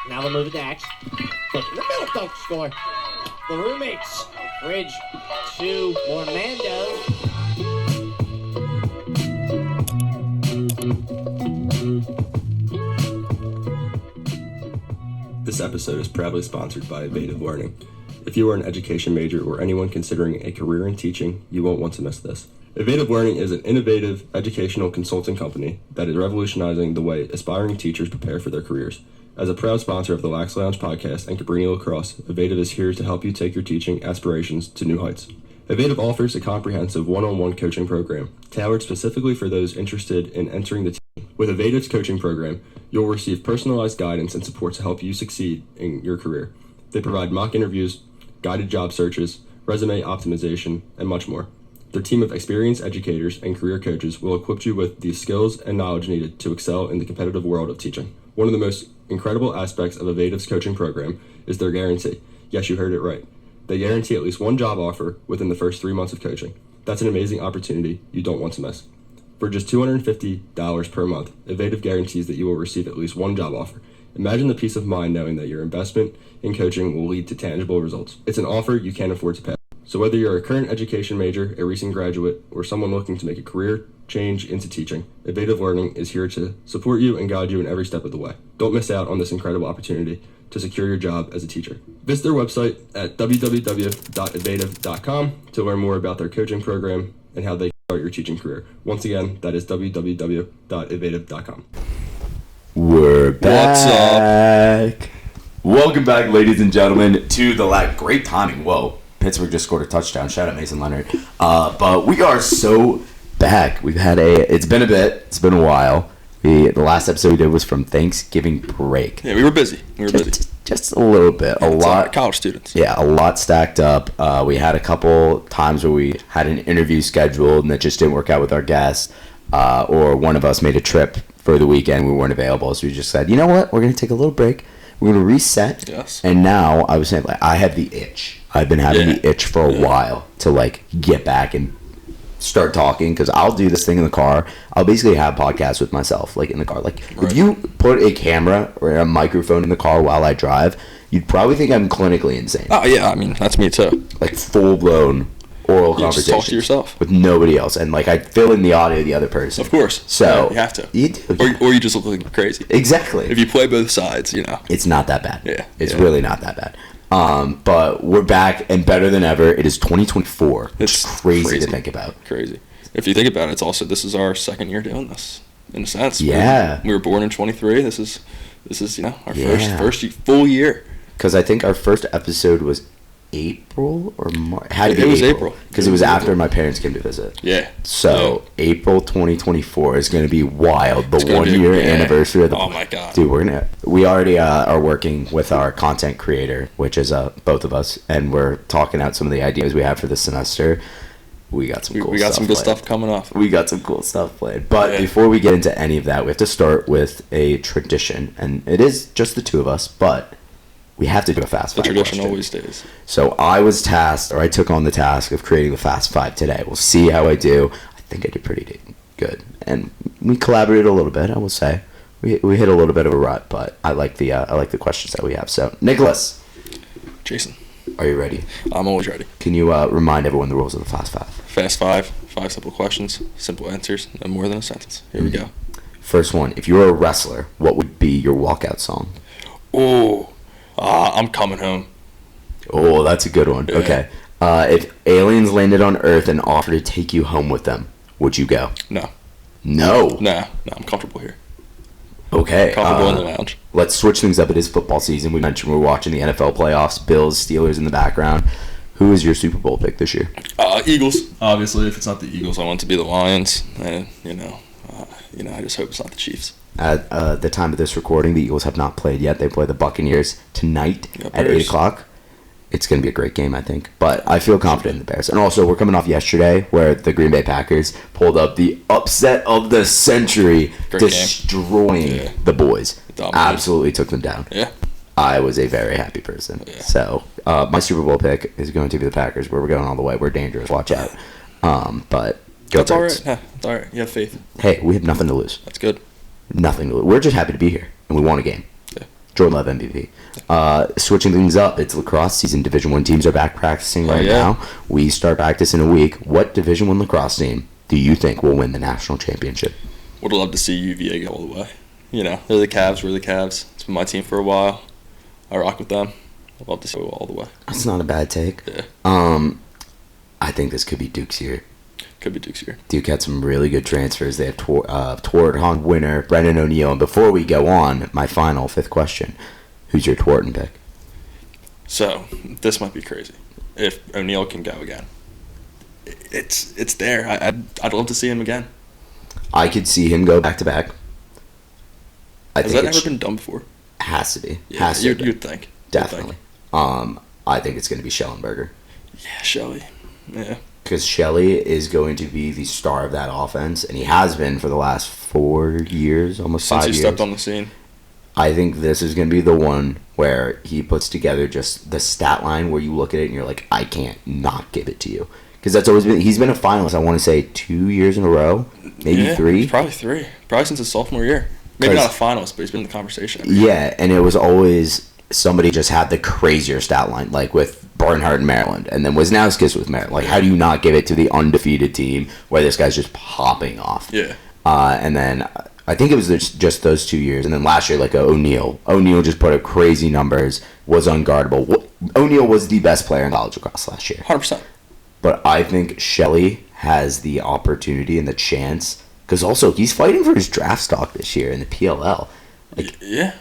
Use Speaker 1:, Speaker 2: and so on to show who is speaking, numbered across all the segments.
Speaker 1: Now the move to Dax. Look in the middle, don't score. The roommates. Bridge to Orlando.
Speaker 2: This episode is proudly sponsored by Edvative Learning. If you are an education major or anyone considering a career in teaching, you won't want to miss this. Edvative Learning is an innovative educational consulting company that is revolutionizing the way aspiring teachers prepare for their careers. As a proud sponsor of the Lax Lounge podcast and Cabrini Lacrosse, Edvative is here to help you take your teaching aspirations to new heights. Edvative offers a comprehensive one-on-one coaching program tailored specifically for those interested in entering the team. With Edvative's coaching program, you'll receive personalized guidance and support to help you succeed in your career. They provide mock interviews, guided job searches, resume optimization, and much more. Their team of experienced educators and career coaches will equip you with the skills and knowledge needed to excel in the competitive world of teaching. One of the most incredible aspects of Edvative's coaching program is their guarantee. Yes, you heard it right. They guarantee at least one job offer within the first 3 months of coaching. That's an amazing opportunity you don't want to miss. For just $250 per month, Edvative guarantees that you will receive at least one job offer. Imagine the peace of mind knowing that your investment in coaching will lead to tangible results. It's an offer you can't afford to pass. So whether you're a current education major, a recent graduate, or someone looking to make a career change into teaching, Edvative Learning is here to support you and guide you in every step of the way. Don't miss out on this incredible opportunity to secure your job as a teacher. Visit their website at www.edvative.com to learn more about their coaching program and how they start your teaching career. Once again, that is www.edvative.com.
Speaker 3: We're back.
Speaker 4: What's up? Welcome back, ladies and gentlemen, to the great timing. Whoa, Pittsburgh just scored a touchdown. Shout out Mason Leonard. But we are so back. It's been a bit. It's been a while. The last episode we did was from Thanksgiving break.
Speaker 3: Yeah, we were busy.
Speaker 4: Just a little bit. A lot.
Speaker 3: College students.
Speaker 4: Yeah, a lot stacked up. We had a couple times where we had an interview scheduled and it just didn't work out with our guests. Or one of us made a trip for the weekend. We weren't available. So we just said, you know what? We're going to take a little break. We're going to reset.
Speaker 3: Yes.
Speaker 4: And now I was saying, I have the itch. I've been having the itch for a while to get back and start talking, because I'll do this thing in the car. I'll basically have podcasts with myself, in the car. If you put a camera or a microphone in the car while I drive, you'd probably think I'm clinically insane.
Speaker 3: Oh, yeah. I mean, that's me, too.
Speaker 4: Full-blown oral conversations.
Speaker 3: Just talk to yourself.
Speaker 4: With nobody else. And, I fill in the audio of the other person.
Speaker 3: Of course.
Speaker 4: So.
Speaker 3: You have to.
Speaker 4: You do.
Speaker 3: Or you just look like crazy.
Speaker 4: Exactly.
Speaker 3: If you play both sides,
Speaker 4: It's not that bad.
Speaker 3: Yeah.
Speaker 4: It's really not that bad. But we're back and better than ever. It is 2024. It's crazy to think about.
Speaker 3: Crazy. If you think about it, this is our second year doing this, in a sense.
Speaker 4: Yeah.
Speaker 3: We were born in 23. This is our first full year.
Speaker 4: Because I think our first episode was April or March.
Speaker 3: It was April.
Speaker 4: Because it was after my parents came to visit.
Speaker 3: Yeah.
Speaker 4: So April 2024 is going to be wild. The 1 year anniversary of the.
Speaker 3: Oh my god.
Speaker 4: Dude, we already are working with our content creator, which is both of us, and we're talking out some of the ideas we have for this semester. We got some
Speaker 3: good stuff coming up.
Speaker 4: We got some cool stuff planned. But before we get into any of that, we have to start with a tradition, and it is just the two of us, but we have to do a Fast Five.
Speaker 3: The tradition
Speaker 4: question.
Speaker 3: always stays.
Speaker 4: So I took on the task of creating the Fast Five today. We'll see how I do. I think I did pretty good. And we collaborated a little bit, I will say. We hit a little bit of a rut, but I like the questions that we have. So, Nicholas.
Speaker 3: Jason.
Speaker 4: Are you ready?
Speaker 3: I'm always ready.
Speaker 4: Can you remind everyone the rules of the Fast Five?
Speaker 3: Fast Five. 5 simple questions, simple answers, no more than a sentence. Here we go.
Speaker 4: First one. If you were a wrestler, what would be your walkout song?
Speaker 3: Oh. I'm coming home.
Speaker 4: Oh, that's a good one. Yeah. Okay. If aliens landed on Earth and offered to take you home with them, would you go?
Speaker 3: No.
Speaker 4: No?
Speaker 3: Nah, I'm comfortable here.
Speaker 4: Okay.
Speaker 3: Comfortable in the lounge.
Speaker 4: Let's switch things up. It is football season. We mentioned we're watching the NFL playoffs, Bills, Steelers in the background. Who is your Super Bowl pick this year?
Speaker 3: Eagles. Obviously, if it's not the Eagles, I want it to be the Lions. And, I just hope it's not the Chiefs.
Speaker 4: At the time of this recording, the Eagles have not played yet. They play the Buccaneers tonight at 8 o'clock. It's going to be a great game, I think. But I feel confident in the Bears. And also, we're coming off yesterday where the Green Bay Packers pulled up the upset of the century, destroying the boys. Absolutely took them down.
Speaker 3: Yeah.
Speaker 4: I was a very happy person. Yeah. So, my Super Bowl pick is going to be the Packers, where we're going all the way. We're dangerous. Watch out. But go
Speaker 3: That's all
Speaker 4: Birds.
Speaker 3: right. Yeah, it's all right. You have faith.
Speaker 4: Hey, we have nothing to lose.
Speaker 3: That's good.
Speaker 4: Nothing to lose. We're just happy to be here, and we won a game.
Speaker 3: Yeah.
Speaker 4: Jordan Love MVP. Switching things up, it's lacrosse season. Division I teams are back practicing right now. We start practice in a week. What Division I lacrosse team do you think will win the national championship?
Speaker 3: Would love to see UVA go all the way. You know, they're the Cavs. We're the Cavs. It's been my team for a while. I rock with them. I'd love to see it go all the way.
Speaker 4: That's not a bad take.
Speaker 3: Yeah.
Speaker 4: I think this could be Duke's year.
Speaker 3: Could be Duke's year.
Speaker 4: Duke had some really good transfers. They have tewaraton winner Brendan O'Neill. And before we go on, my final fifth question: who's your Tewaaraton pick?
Speaker 3: So this might be crazy. If O'Neill can go again, it's there. I'd love to see him again.
Speaker 4: I could see him go back to back.
Speaker 3: Has that ever been done before?
Speaker 4: Has to be.
Speaker 3: Yeah,
Speaker 4: has to.
Speaker 3: You'd think.
Speaker 4: Definitely. I think it's going to be Schellenberger.
Speaker 3: Yeah, Shelley. Yeah.
Speaker 4: Because Shelley is going to be the star of that offense, and he has been for the last 4 years, almost 5 years.
Speaker 3: Since he stepped on the scene.
Speaker 4: I think this is going to be the one where he puts together just the stat line where you look at it and you're like, I can't not give it to you. Because that's always been, he's been a finalist, I want to say 2 years in a row, maybe 3.
Speaker 3: Probably 3. Probably since his sophomore year. Maybe not a finalist, but he's been in the conversation.
Speaker 4: Yeah, and it was always somebody just had the crazier stat line, like with Barnhart in Maryland, and then Wisnauskas with Maryland. Like, how do you not give it to the undefeated team where this guy's just popping off?
Speaker 3: Yeah.
Speaker 4: And then I think it was just those 2 years, and then last year, like O'Neill. O'Neill just put up crazy numbers, was unguardable. O'Neill was the best player in college lacrosse last year.
Speaker 3: 100%.
Speaker 4: But I think Shelley has the opportunity and the chance, because also he's fighting for his draft stock this year in the PLL. Like,
Speaker 3: yeah.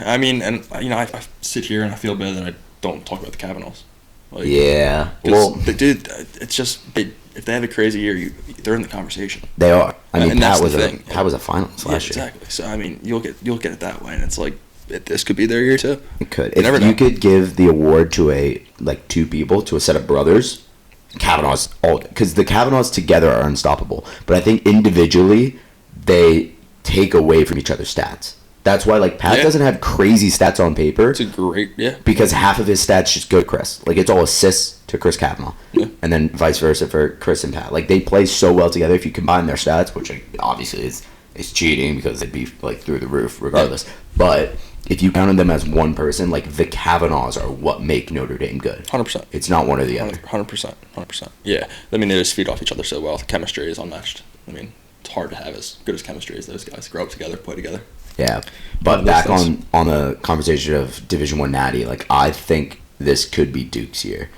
Speaker 3: I mean, and you know, I sit here and I feel bad that I don't talk about the Kavanaughs. Like,
Speaker 4: yeah. Well,
Speaker 3: dude, it's just if they have a crazy year, they're in the conversation.
Speaker 4: They are. I mean,
Speaker 3: Pat was
Speaker 4: a finalist last year.
Speaker 3: Exactly. So I mean, you'll get it that way, and it's like this could be their year too.
Speaker 4: It could. If you could give the award to two people, to a set of brothers, Kavanaughs, because the Kavanaughs together are unstoppable. But I think individually they take away from each other's stats. That's why, like, Pat doesn't have crazy stats on paper.
Speaker 3: It's a great,
Speaker 4: because half of his stats just go to Chris. Like, it's all assists to Chris Kavanaugh.
Speaker 3: Yeah.
Speaker 4: And then vice versa for Chris and Pat. Like, they play so well together. If you combine their stats, which obviously is cheating because they'd be, like, through the roof regardless. Yeah. But if you counted them as one person, like, the Kavanaughs are what make Notre Dame good.
Speaker 3: 100%.
Speaker 4: It's not one or the other.
Speaker 3: 100%. Yeah. I mean, they just feed off each other so well. The chemistry is unmatched. I mean, it's hard to have as good as chemistry as those guys. Grow up together, play together.
Speaker 4: Yeah, but back on the conversation of Division I Natty, like, I think this could be Duke's year.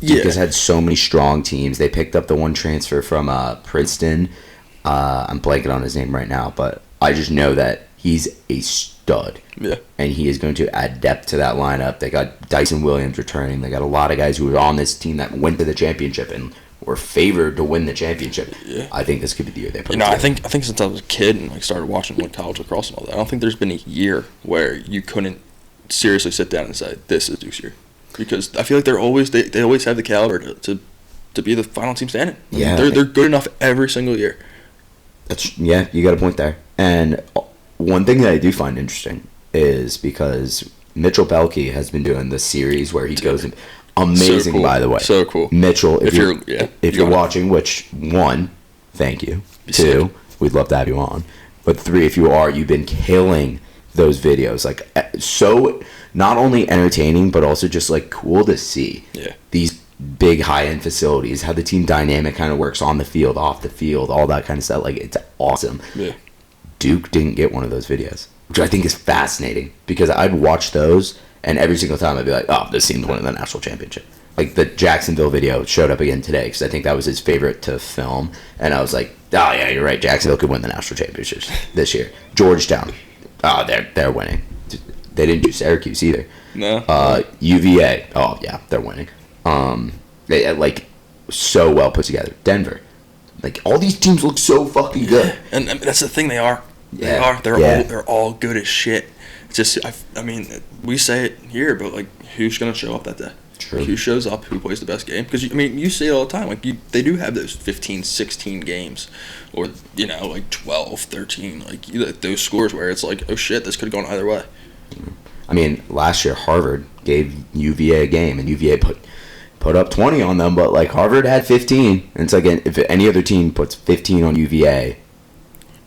Speaker 4: Duke has had so many strong teams. They picked up the one transfer from Princeton. I'm blanking on his name right now, but I just know that he's a stud.
Speaker 3: Yeah.
Speaker 4: And he is going to add depth to that lineup. They got Dyson Williams returning. They got a lot of guys who were on this team that went to the championship and were favored to win the championship.
Speaker 3: Yeah.
Speaker 4: I think this could be the year they put it
Speaker 3: I
Speaker 4: together.
Speaker 3: think since I was a kid and started watching college lacrosse and all that, I don't think there's been a year where you couldn't seriously sit down and say this is Duke's year, because I feel like they always have the caliber to be the final team standing.
Speaker 4: Yeah,
Speaker 3: they're good enough every single year.
Speaker 4: You got a point there. And one thing that I do find interesting is because Mitchell Belkey has been doing this series where he goes in. Amazing,
Speaker 3: so cool.
Speaker 4: By the way.
Speaker 3: So cool.
Speaker 4: Mitchell, if you're watching, which, 1, thank you. 2, we'd love to have you on. But 3, if you are, you've been killing those videos. Like, so not only entertaining, but also just, like, cool to see.
Speaker 3: Yeah.
Speaker 4: These big high-end facilities, how the team dynamic kind of works on the field, off the field, all that kind of stuff. Like, it's awesome.
Speaker 3: Yeah.
Speaker 4: Duke didn't get one of those videos, which I think is fascinating, because I'd watch those, and every single time I'd be like, oh, this team's winning the national championship. Like, the Jacksonville video showed up again today, because I think that was his favorite to film, and I was like, oh, yeah, you're right, Jacksonville could win the national championship this year. Georgetown, oh, they're winning. They didn't do Syracuse either.
Speaker 3: No.
Speaker 4: UVA, oh, yeah, they're winning. They, like, so well put together. Denver, like, all these teams look so fucking good.
Speaker 3: And that's the thing, they are.
Speaker 4: Yeah.
Speaker 3: They're all good as shit. It's just, I mean, we say it here, but, like, who's going to show up that day?
Speaker 4: True.
Speaker 3: Who shows up, who plays the best game? Because, I mean, you see it all the time. Like, they do have those 15, 16 games, or, like 12, 13, like, those scores where it's like, oh, shit, this could have gone either way.
Speaker 4: I mean, last year, Harvard gave UVA a game, and UVA put up 20 on them, but, like, Harvard had 15. And it's like, if any other team puts 15 on UVA,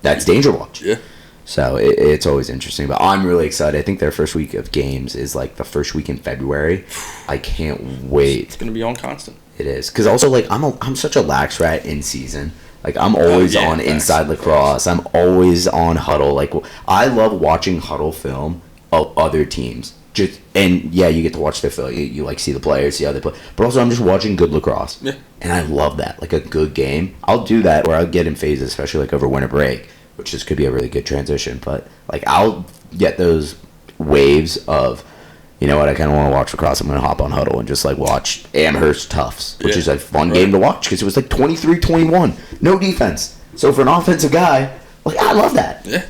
Speaker 4: that's danger watch.
Speaker 3: Yeah.
Speaker 4: So it's always interesting. But I'm really excited. I think their first week of games is like the first week in February. I can't wait.
Speaker 3: It's going to be on constant.
Speaker 4: It is. Because also, like, I'm such a lax rat in season. Like, I'm always on Inside Lacrosse. I'm always on Huddle. Like, I love watching Huddle film of other teams. And you get to watch their film. You like see the players, see how they play. But also, I'm just watching good lacrosse.
Speaker 3: Yeah.
Speaker 4: And I love that. Like, a good game. I'll do that, or I'll get in phases, especially like over winter break, which this could be a really good transition. But, like, I'll get those waves of, you know what, I kind of want to watch lacrosse. I'm going to hop on Huddle and just, like, watch Amherst Tufts, which is a fun game to watch because it was, like, 23-21. No defense. So, for an offensive guy, like, I love that.
Speaker 3: Yeah.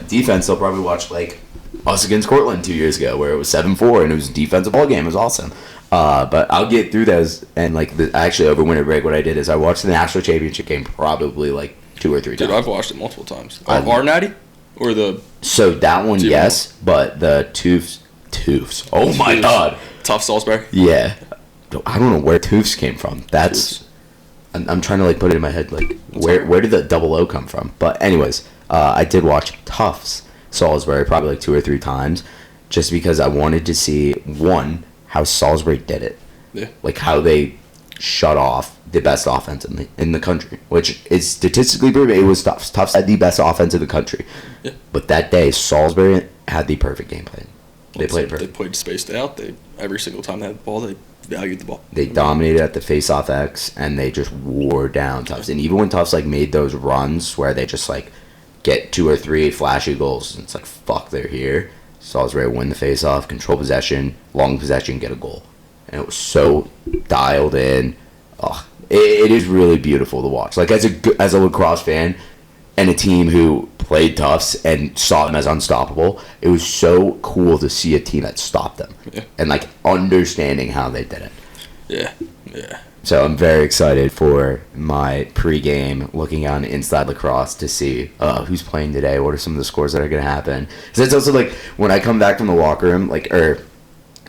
Speaker 4: Defense, they'll probably watch, like, us against Cortland 2 years ago where it was 7-4 and it was a defensive ball game. It was awesome. But I'll get through those. And, like, actually, over winter break, what I did is I watched the national championship game probably, like, 2 or 3 times.
Speaker 3: Dude, I've watched it multiple times. Our natty? Or the...
Speaker 4: So, that one, yes. But the Tufts. Oh, my God.
Speaker 3: Tough Salisbury?
Speaker 4: Yeah. I don't know where Tufts came from. That's... I'm trying to, like, put it in my head, like, where did the double O come from? But, anyways, I did watch Tufts Salisbury probably like 2 or 3 times just because I wanted to see, one, how Salisbury did it.
Speaker 3: Yeah. Like
Speaker 4: how they shut off the best offense in the country, which is statistically proven. It was Tufts. Tufts had the best offense in the country.
Speaker 3: Yeah.
Speaker 4: But that day, Salisbury had the perfect game plan. They played perfect.
Speaker 3: They played spaced out. Every single time they had the ball, they valued the ball.
Speaker 4: They dominated at the face-off X, and they just wore down Tufts. And even when Tufts, like, made those runs where they just, like, get 2 or 3 flashy goals, and it's like, fuck, they're here. Salisbury win the face-off, control possession, long possession, get a goal. And it was so dialed in. Oh, it is really beautiful to watch. Like, as a lacrosse fan and a team who played Tufts and saw them as unstoppable, it was so cool to see a team that stopped them.
Speaker 3: Yeah. And,
Speaker 4: like, understanding how they did it.
Speaker 3: Yeah.
Speaker 4: So I'm very excited for my pregame, looking on Inside Lacrosse to see who's playing today, what are some of the scores that are going to happen. Because it's also like when I come back from the locker room, like, or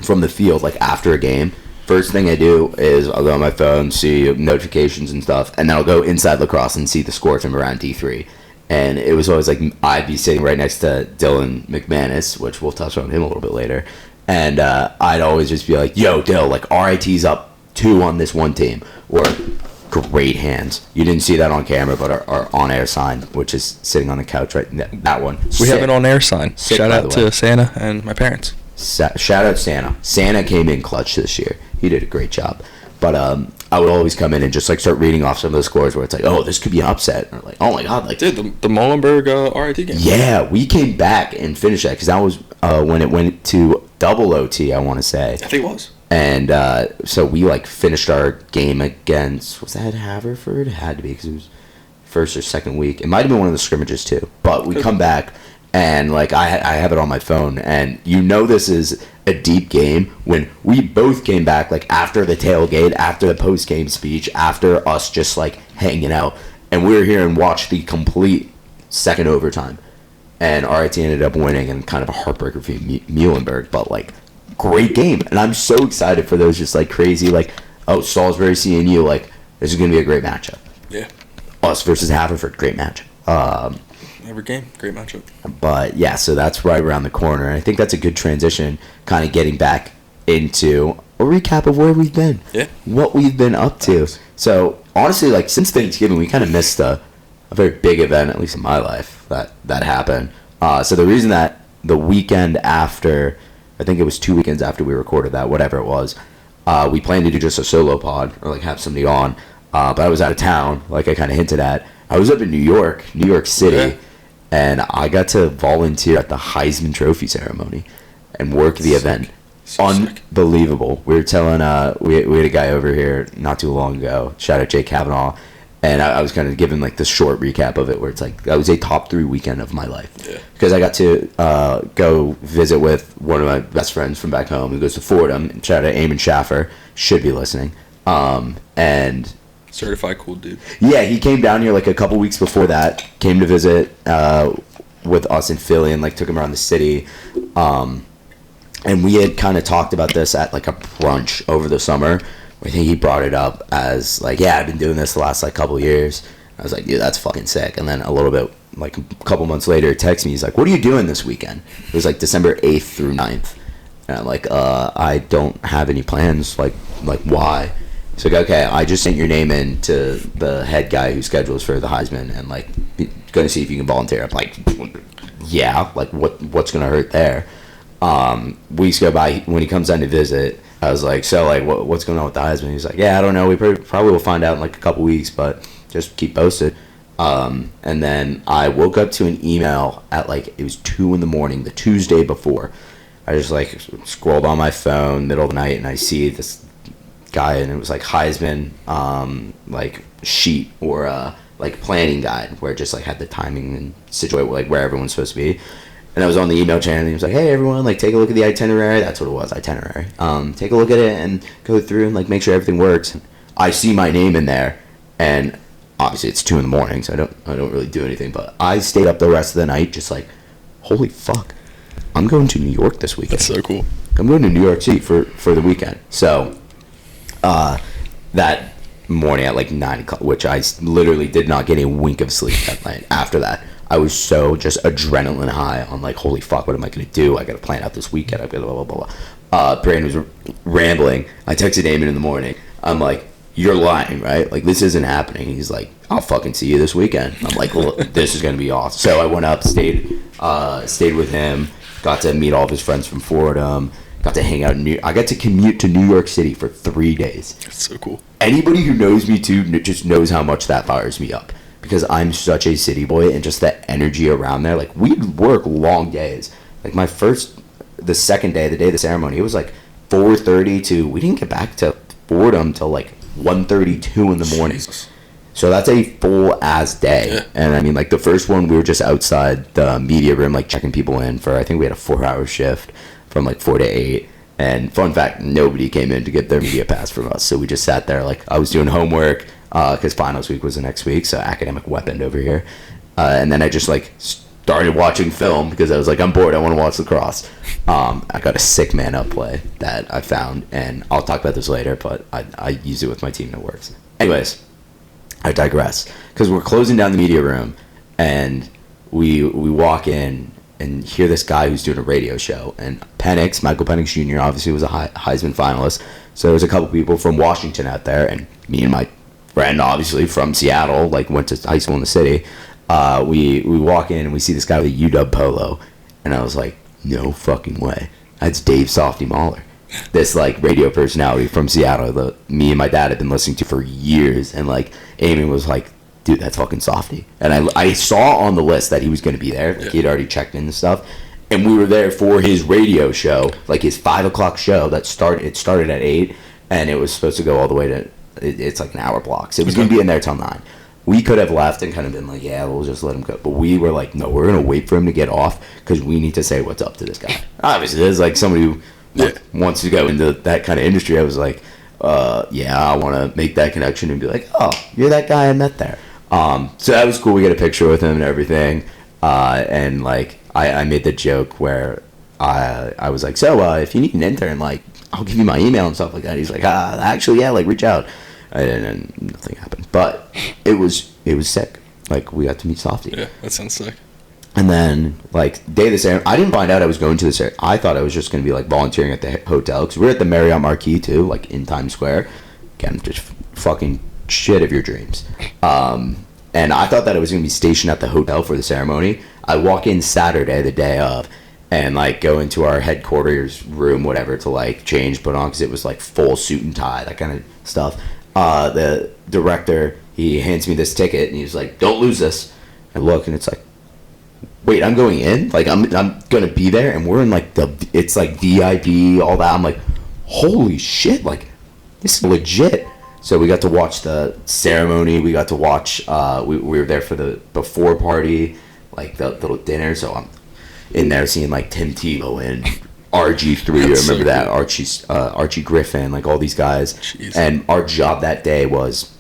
Speaker 4: from the field, like after a game, first thing I do is I'll go on my phone, see notifications and stuff, and then I'll go Inside Lacrosse and see the scores from around D3. And it was always like I'd be sitting right next to Dylan McManus, which we'll touch on him a little bit later, and I'd always just be like, yo, Dill, like RIT's up 2 on this one team, or great hands. You didn't see that on camera, but our on-air sign, which is sitting on the couch right that one.
Speaker 3: We have an on-air sign.
Speaker 4: Sick,
Speaker 3: shout out to Santa and my parents.
Speaker 4: Shout out Santa. Santa came in clutch this year. He did a great job. But I would always come in and just like start reading off some of the scores where it's like, oh, this could be an upset. Or like, oh my God, like,
Speaker 3: dude, the Muhlenberg RIT game.
Speaker 4: Yeah, we came back and finished that because that was when it went to double OT, I want to say.
Speaker 3: I think it was.
Speaker 4: And so we like finished our game against, was that Haverford? It had to be because it was first or second week. It might have been one of the scrimmages too. But we come back and like I have it on my phone, and you know this is a deep game when we both came back like after the tailgate, after the post game speech, after us just like hanging out, and we were here and watched the complete second overtime, and RIT ended up winning and kind of a heartbreaker for Muhlenberg, but like great game, and I'm so excited for those just like crazy like, oh, Salisbury seeing you, like this is gonna be a great matchup.
Speaker 3: Yeah.
Speaker 4: Us versus Haverford, great matchup.
Speaker 3: Every game, great matchup.
Speaker 4: But yeah, so that's right around the corner, and I think that's a good transition, kind of getting back into a recap of where we've been, what we've been up to. So honestly, like since Thanksgiving, we kind of missed a very big event, at least in my life, that happened. So the reason that the weekend after, I think it was 2 weekends after we recorded that, whatever it was, we planned to do just a solo pod or like have somebody on, but I was out of town, like I kind of hinted at. I was up in New York City. And I got to volunteer at the Heisman Trophy ceremony and work the event. Unbelievable. We were telling, we had a guy over here not too long ago, shout out Jake Kavanaugh, and I was kind of giving like the short recap of it where it's like, that was a top 3 weekend of my life. Yeah. Because I got to go visit with one of my best friends from back home who goes to Fordham. Shout out Eamon Schaffer, should be listening. And
Speaker 3: certified cool dude.
Speaker 4: Yeah, he came down here like a couple weeks before that, came to visit with us in Philly and like took him around the city. And we had kind of talked about this at like a brunch over the summer. I think he brought it up as like, yeah, I've been doing this the last like couple of years. I was like, dude, that's fucking sick. And then a little bit like a couple months later, he texts me. He's like, "What are you doing this weekend?" It was like December 8th through 9th. And I'm like, I don't have any plans. Like why? He's like, okay, I just sent your name in to the head guy who schedules for the Heisman, and like, going to see if you can volunteer. I'm like, yeah, like what's gonna hurt there? Weeks go by. When he comes down to visit, I was like, so like, what's going on with the Heisman? He's like, yeah, I don't know. We probably will find out in like a couple weeks, but just keep posted. And then I woke up to an email at like, it was 2 a.m, the Tuesday before. I just like scrolled on my phone middle of the night, and I see this guy, and it was like Heisman like sheet or like planning guide, where it just like had the timing and situate like where everyone's supposed to be. And I was on the email channel, and he was like, hey everyone, like take a look at the itinerary. That's what it was, itinerary. Take a look at it and go through and like make sure everything works. I see my name in there, and obviously it's 2 a.m, so I don't really do anything, but I stayed up the rest of the night just like, holy fuck, I'm going to New York this weekend.
Speaker 3: That's so cool.
Speaker 4: I'm going to New York City for the weekend. So that morning at like 9 o'clock, which I literally did not get a wink of sleep that night. After that, I was so just adrenaline high on like, holy fuck, what am I going to do? I got to plan out this weekend. I've got blah, blah, blah, blah. Brandon was rambling. I texted Damon in the morning. I'm like, you're lying, right? Like, this isn't happening. He's like, I'll fucking see you this weekend. I'm like, well, this is going to be awesome. So I went up, stayed with him, got to meet all of his friends from Fordham, got to hang out I got to commute to New York City for 3 days.
Speaker 3: That's so cool.
Speaker 4: Anybody who knows me too just knows how much that fires me up, because I'm such a city boy, and just that energy around there. Like, we'd work long days. Like the second day, the day of the ceremony, it was like 4:30 to, we didn't get back to Fordham till like 1:32 in the morning.
Speaker 3: Jesus.
Speaker 4: So that's a full ass day.
Speaker 3: Yeah.
Speaker 4: And I mean, like, the first one, we were just outside the media room, like checking people in for, I think we had a 4-hour shift from like 4 to 8. And fun fact, nobody came in to get their media pass from us. So we just sat there, like, I was doing homework, because finals week was the next week. So academic weapon over here. And then I just like started watching film, because I was like, I'm bored, I want to watch lacrosse. I got a sick man up play that I found, and I'll talk about this later, but I use it with my team and it works. Anyways, I digress, because we're closing down the media room, and we walk in and hear this guy who's doing a radio show, and Michael Penix Jr. obviously was a Heisman finalist, so there was a couple people from Washington out there, and me and my friend, obviously from Seattle, like went to high school in the city. We walk in and we see this guy with a UW polo, and I was like, no fucking way, that's Dave Softy Mahler, this like radio personality from Seattle that me and my dad had been listening to for years. And like Amy was like, dude, that's fucking Softy. And I saw on the list that he was going to be there, like, he'd already checked in and stuff, and we were there for his radio show, like his 5 o'clock show that started at 8, and it was supposed to go all the way to, it's like an hour block, so it was going to be in there till 9. We could have left and kind of been like, yeah, we'll just let him go. But we were like, no, we're going to wait for him to get off, because we need to say what's up to this guy. Obviously, there's like somebody who wants to go into that kind of industry. I was like, yeah, I want to make that connection and be like, oh, you're that guy I met there. So that was cool. We got a picture with him and everything. And like, I made the joke where I was like, so if you need an intern, like, I'll give you my email and stuff like that. He's like, actually, yeah, like, reach out. And nothing happened, but it was sick. Like, we got to meet Softy.
Speaker 3: Yeah, that sounds sick.
Speaker 4: And then, like, day of the ceremony, I didn't find out I was going to the ceremony. I thought I was just going to be like volunteering at the hotel, because we're at the Marriott Marquis too, like in Times Square. Again, just fucking shit of your dreams. And I thought that I was going to be stationed at the hotel for the ceremony. I walk in Saturday, the day of, and like go into our headquarters room, whatever, to like change, put on, because it was like full suit and tie, that kind of stuff. The director, he hands me this ticket, and he's like, don't lose this. I look, and it's like, wait, I'm going in? Like, I'm gonna be there, and we're in like it's like VIP, all that. I'm like, holy shit, like, this is legit. So we got to watch the ceremony, we got to watch, we were there for the before party, like the little dinner, so I'm in there seeing like Tim Tebow and RG3, I remember that, Archie Griffin, like all these guys. Jeez. And our job that day was,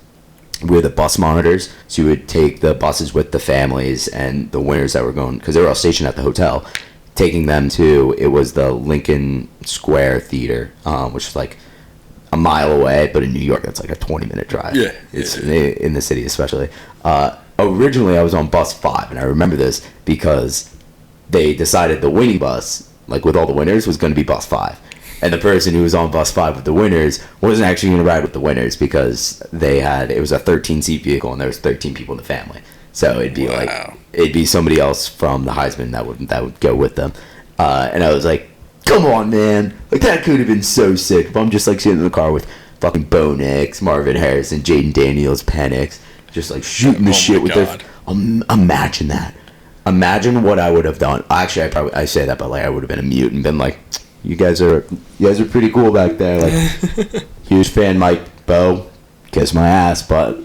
Speaker 4: we were the bus monitors, so we would take the buses with the families and the winners that were going, because they were all stationed at the hotel, taking them to, it was the Lincoln Square Theater, which is like a mile away, but in New York, that's like a 20-minute drive.
Speaker 3: Yeah.
Speaker 4: It's in the city especially. originally I was on bus 5, and I remember this because they decided the winning bus, like with all the winners, was going to be bus 5. And the person who was on bus 5 with the winners wasn't actually going to ride with the winners because it was a 13-seat vehicle and there was 13 people in the family. So it'd be it'd be somebody else from the Heisman that would go with them. And I was like, come on, man. Like, that could have been so sick. But I'm just like sitting in the car with fucking Bo Nix, Marvin Harrison, Jaden Daniels, Penix, just like shooting the shit with their... Imagine that. Imagine what I would have done. Actually, I say that, but like I would have been a mute and been like, you guys are pretty cool back there. Like, huge fan, Mike, Bo, kiss my ass. But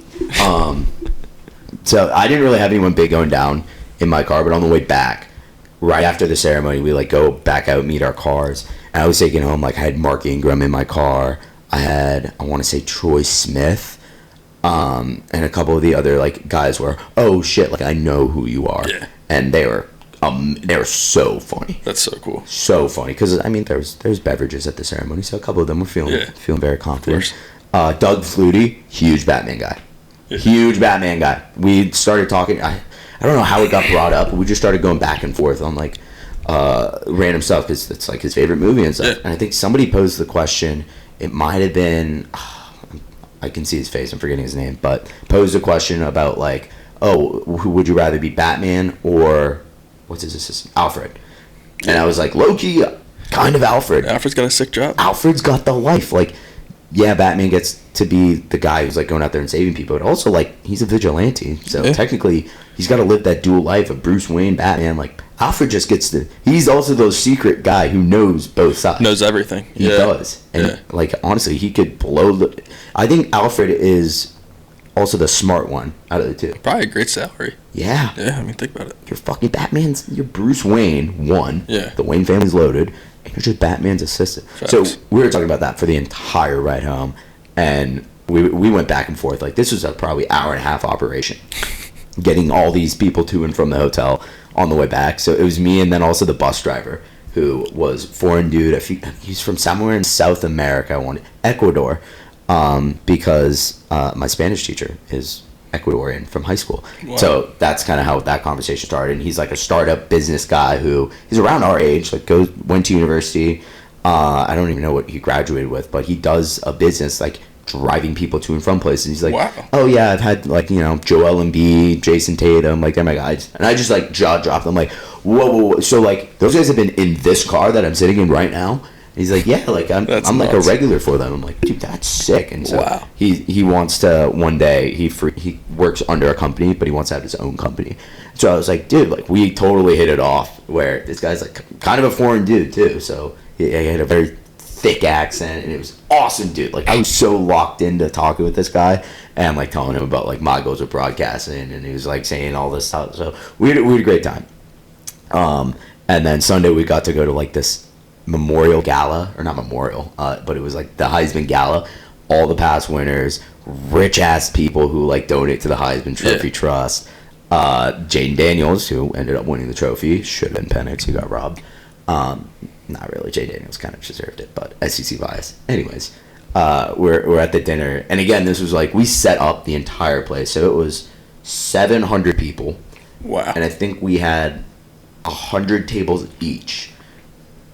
Speaker 4: so I didn't really have anyone big going down in my car. But on the way back, right after the ceremony, we like go back out, meet our cars, and I was taking home, like, I had Mark Ingram in my car. I had, I want to say, Troy Smith, and a couple of the other like guys were, oh shit, like I know who you are, and they were so funny.
Speaker 3: That's so cool.
Speaker 4: So funny because I mean there's beverages at the ceremony, so a couple of them were feeling very confident. Doug Flutie, huge Batman guy. Huge Batman guy. We started talking. I don't know how it got brought up, but we just started going back and forth on like random stuff because it's like his favorite movie and stuff. And I think somebody posed the question. It might have been, I can see his face, I'm forgetting his name, but posed a question about like, oh, who would you rather be, Batman or what's his assistant, Alfred? And I was like, low-key, kind of Alfred.
Speaker 3: Alfred's got a sick job.
Speaker 4: Alfred's got the life. Like, yeah, Batman gets to be the guy who's like going out there and saving people, but also like he's a vigilante, so technically he's got to live that dual life of Bruce Wayne, Batman. Like, Alfred just gets to, he's also the secret guy who knows both sides.
Speaker 3: Knows everything.
Speaker 4: He does. And like, honestly, he could I think Alfred is also the smart one out of the two.
Speaker 3: Probably a great salary.
Speaker 4: Yeah.
Speaker 3: Yeah, I mean, think about it.
Speaker 4: You're fucking you're Bruce Wayne, one.
Speaker 3: Yeah.
Speaker 4: The Wayne family's loaded, and you're just Batman's assistant.
Speaker 3: Facts.
Speaker 4: So we were talking about that for the entire ride home, and we went back and forth. Like, this was a probably hour and a half operation, getting all these people to and from the hotel on the way back. So it was me and then also the bus driver, who was foreign dude. He's from somewhere in South America, Ecuador, because my Spanish teacher is Ecuadorian from high school. Wow. So that's kind of how that conversation started. And he's like a startup business guy who he's around our age, like went to university. I don't even know what he graduated with, but he does a business like driving people to and from places. He's like, wow. Oh yeah, I've had like, you know, Joel Embiid, Jason Tatum, like they're my guys. And I just like jaw dropped. I'm like, whoa. So like those guys have been in this car that I'm sitting in right now. And he's like, yeah, like I'm like a regular for them. I'm like, dude, that's sick. And so he wants to one day, he works under a company, but he wants to have his own company. So I was like, dude, like we totally hit it off, where this guy's like kind of a foreign dude too. So he had a very thick accent, and it was awesome, dude. Like I was so locked into talking with this guy and like telling him about like my goals with broadcasting, and he was like saying all this stuff. So we had a great time. And then Sunday we got to go to like this memorial gala, or not memorial, but it was like the Heisman gala. All the past winners, rich ass people who like donate to the Heisman Trophy Trust. Jaden Daniels, who ended up winning the trophy, should have been Penix, who got robbed. Not really. Jaden Daniels kind of deserved it, but SEC bias. Anyways, we're at the dinner, and again, this was like we set up the entire place, so it was 700 people.
Speaker 3: Wow.
Speaker 4: And I think we had 100 tables each,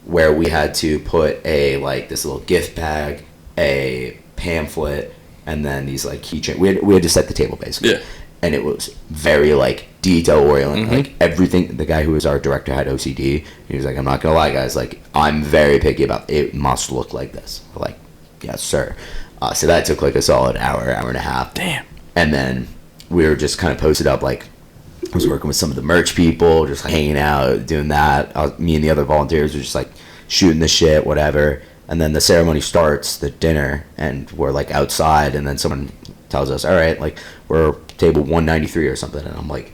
Speaker 4: where we had to put a like this little gift bag, a pamphlet, and then these like keychain. We had to set the table basically.
Speaker 3: Yeah.
Speaker 4: And it was very like detail oriented. Like everything. The guy who was our director had OCD. He was like, I'm not gonna lie, guys. Like I'm very picky about it. Must look like this. We're like, yes, sir. So that took like a solid hour and a half.
Speaker 3: Damn.
Speaker 4: And then we were just kind of posted up. Like I was working with some of the merch people, just like, hanging out, doing that. Me and the other volunteers were just like shooting the shit, whatever. And then the ceremony starts, the dinner, and we're like outside, and then someone tells us, all right, like we're table 193 or something, and I'm like,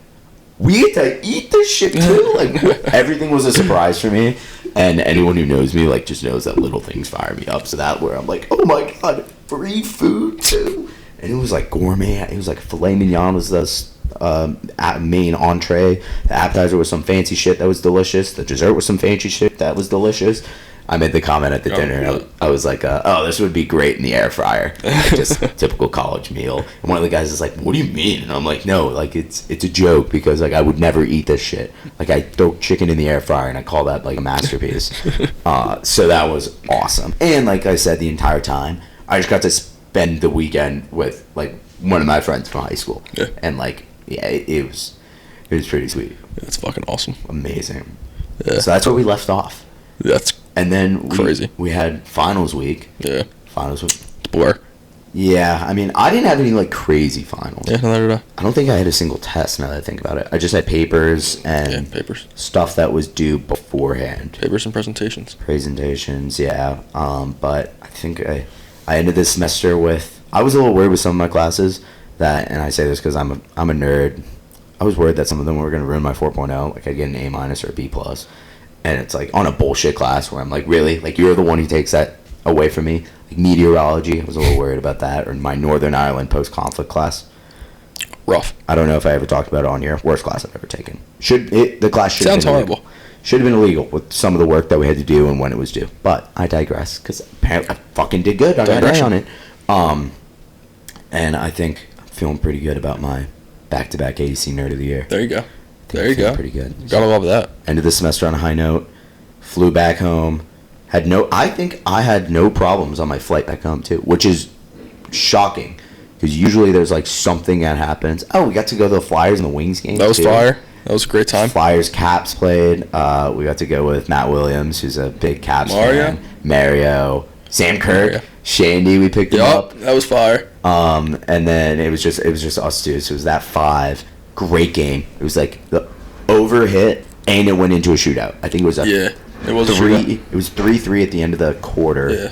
Speaker 4: we get to eat this shit too? Like everything was a surprise for me, and anyone who knows me like just knows that little things fire me up. So that where I'm like, oh my god, free food too. And it was like gourmet. It was like filet mignon was this main entree. The appetizer was some fancy shit that was delicious. The dessert was some fancy shit that was delicious. I made the comment at the dinner.
Speaker 3: Really?
Speaker 4: I was like, "Oh, this would be great in the air fryer, like just typical college meal." And one of the guys is like, "What do you mean?" And I'm like, "No, like it's a joke because like I would never eat this shit. Like I throw chicken in the air fryer and I call that like a masterpiece." So that was awesome. And like I said, the entire time I just got to spend the weekend with like one of my friends from high school.
Speaker 3: Yeah.
Speaker 4: And like, yeah, it was pretty sweet.
Speaker 3: That's fucking awesome.
Speaker 4: Amazing.
Speaker 3: Yeah.
Speaker 4: So that's where we left off.
Speaker 3: That's
Speaker 4: And then
Speaker 3: crazy.
Speaker 4: We had finals week.
Speaker 3: Yeah.
Speaker 4: Finals week.
Speaker 3: Blur.
Speaker 4: Yeah, I mean, I didn't have any like crazy finals.
Speaker 3: Yeah, neither did I.
Speaker 4: I don't think I had a single test now that I think about it. I just had papers and
Speaker 3: papers.
Speaker 4: stuff that was due beforehand.
Speaker 3: Papers and presentations.
Speaker 4: Presentations, yeah. But I think I ended this semester with. I was a little worried with some of my classes that, and I say this because I'm a nerd. I was worried that some of them were going to ruin my 4.0. Like I'd get an A- or a B+. And it's like on a bullshit class where I'm like, really? Like you're the one who takes that away from me? Like meteorology, I was a little worried about that. Or my Northern Ireland post-conflict class.
Speaker 3: Rough.
Speaker 4: I don't know if I ever talked about it on here. Worst class I've ever taken. The class should have
Speaker 3: Sounds
Speaker 4: been
Speaker 3: horrible.
Speaker 4: illegal. Should have been illegal with some of the work that we had to do and when it was due. But I digress because apparently I fucking did good. I got an A on it. And I think I'm feeling pretty good about my back-to-back ADC Nerd of the Year.
Speaker 3: There you go. There you
Speaker 4: I'm feeling
Speaker 3: go.
Speaker 4: Pretty good.
Speaker 3: Gotta love that.
Speaker 4: Ended the semester on a high note. Flew back home. I think I had no problems on my flight back home too, which is shocking because usually there's like something that happens. Oh, we got to go to the Flyers and the Wings game.
Speaker 3: That was
Speaker 4: too.
Speaker 3: fire. That was a great time.
Speaker 4: Flyers Caps played. We got to go with Matt Williams, who's a big Caps
Speaker 3: Mario?
Speaker 4: fan. Mario, Sam Kirk,
Speaker 3: Mario.
Speaker 4: Shandy. We picked him
Speaker 3: Yup,
Speaker 4: up.
Speaker 3: that was fire.
Speaker 4: And then it was just us two. So it was that 5. Great game. It was like the over hit and it went into a shootout. I think it was
Speaker 3: It was a shootout.
Speaker 4: It was 3-3 at the end of the quarter.
Speaker 3: Yeah.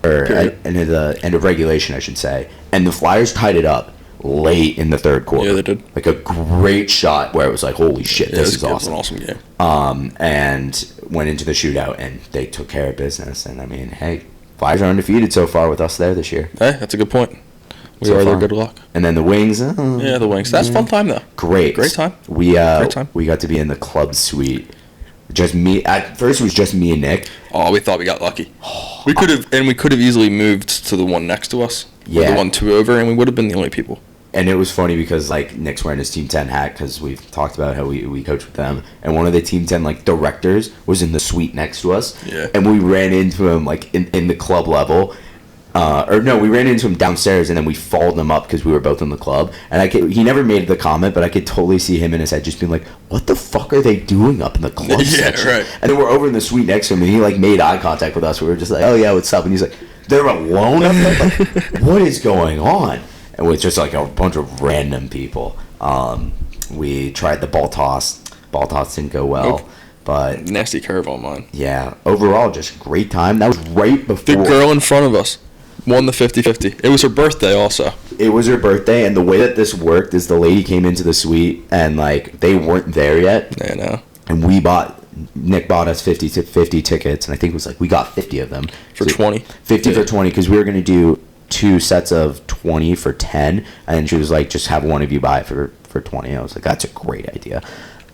Speaker 4: Or
Speaker 3: Period.
Speaker 4: end of the end of regulation, I should say. And the Flyers tied it up late in the third quarter.
Speaker 3: Yeah, they did.
Speaker 4: Like a great shot where it was like, holy shit, this is
Speaker 3: It was
Speaker 4: awesome.
Speaker 3: an awesome game.
Speaker 4: And went into the shootout and they took care of business. And I mean, hey, Flyers are undefeated so far with us there this year.
Speaker 3: Hey, that's a good point. We
Speaker 4: So
Speaker 3: are their
Speaker 4: far.
Speaker 3: good luck.
Speaker 4: And then the Wings.
Speaker 3: Yeah, the Wings. That's a fun time though.
Speaker 4: Great.
Speaker 3: Great time.
Speaker 4: We
Speaker 3: Great time.
Speaker 4: we got to be in the club suite. Just me. At first, it was just me and Nick.
Speaker 3: Oh, we thought we got lucky. We could have easily moved to the one next to us. Or
Speaker 4: Yeah.
Speaker 3: the one 2 over, and we would have been the only people.
Speaker 4: And it was funny because like Nick's wearing his Team 10 hat because we've talked about how we coach with them, and one of the Team 10 like directors was in the suite next to us.
Speaker 3: Yeah.
Speaker 4: And we ran into him like in the club level. We ran into him downstairs and then we followed him up because we were both in the club. And he never made the comment, but I could totally see him in his head just being like, "What the fuck are they doing up in the club
Speaker 3: Yeah,
Speaker 4: section?"
Speaker 3: right.
Speaker 4: And then we're over in the suite next to him and he like made eye contact with us. We were just like, "Oh yeah, what's up?" And he's like, "They're alone up there? Like, what is going on?" And it was just like a bunch of random people. We tried the ball toss. Ball toss didn't go well.
Speaker 3: Nope.
Speaker 4: But
Speaker 3: Nasty curve on mine.
Speaker 4: yeah, overall, just a great time. That was right before.
Speaker 3: The girl in front of us won the 50-50. It was her birthday also.
Speaker 4: It was her birthday, and the way that this worked is the lady came into the suite, and like they weren't there yet,
Speaker 3: Yeah, no.
Speaker 4: and Nick bought us 50 tickets, and I think it was like we got 50 of them
Speaker 3: For 20.
Speaker 4: 50 for
Speaker 3: Yeah.
Speaker 4: 20 because we were gonna do 2 sets of 20 for 10, and she was like, just have one of you buy it for 20. I was like, that's a great idea.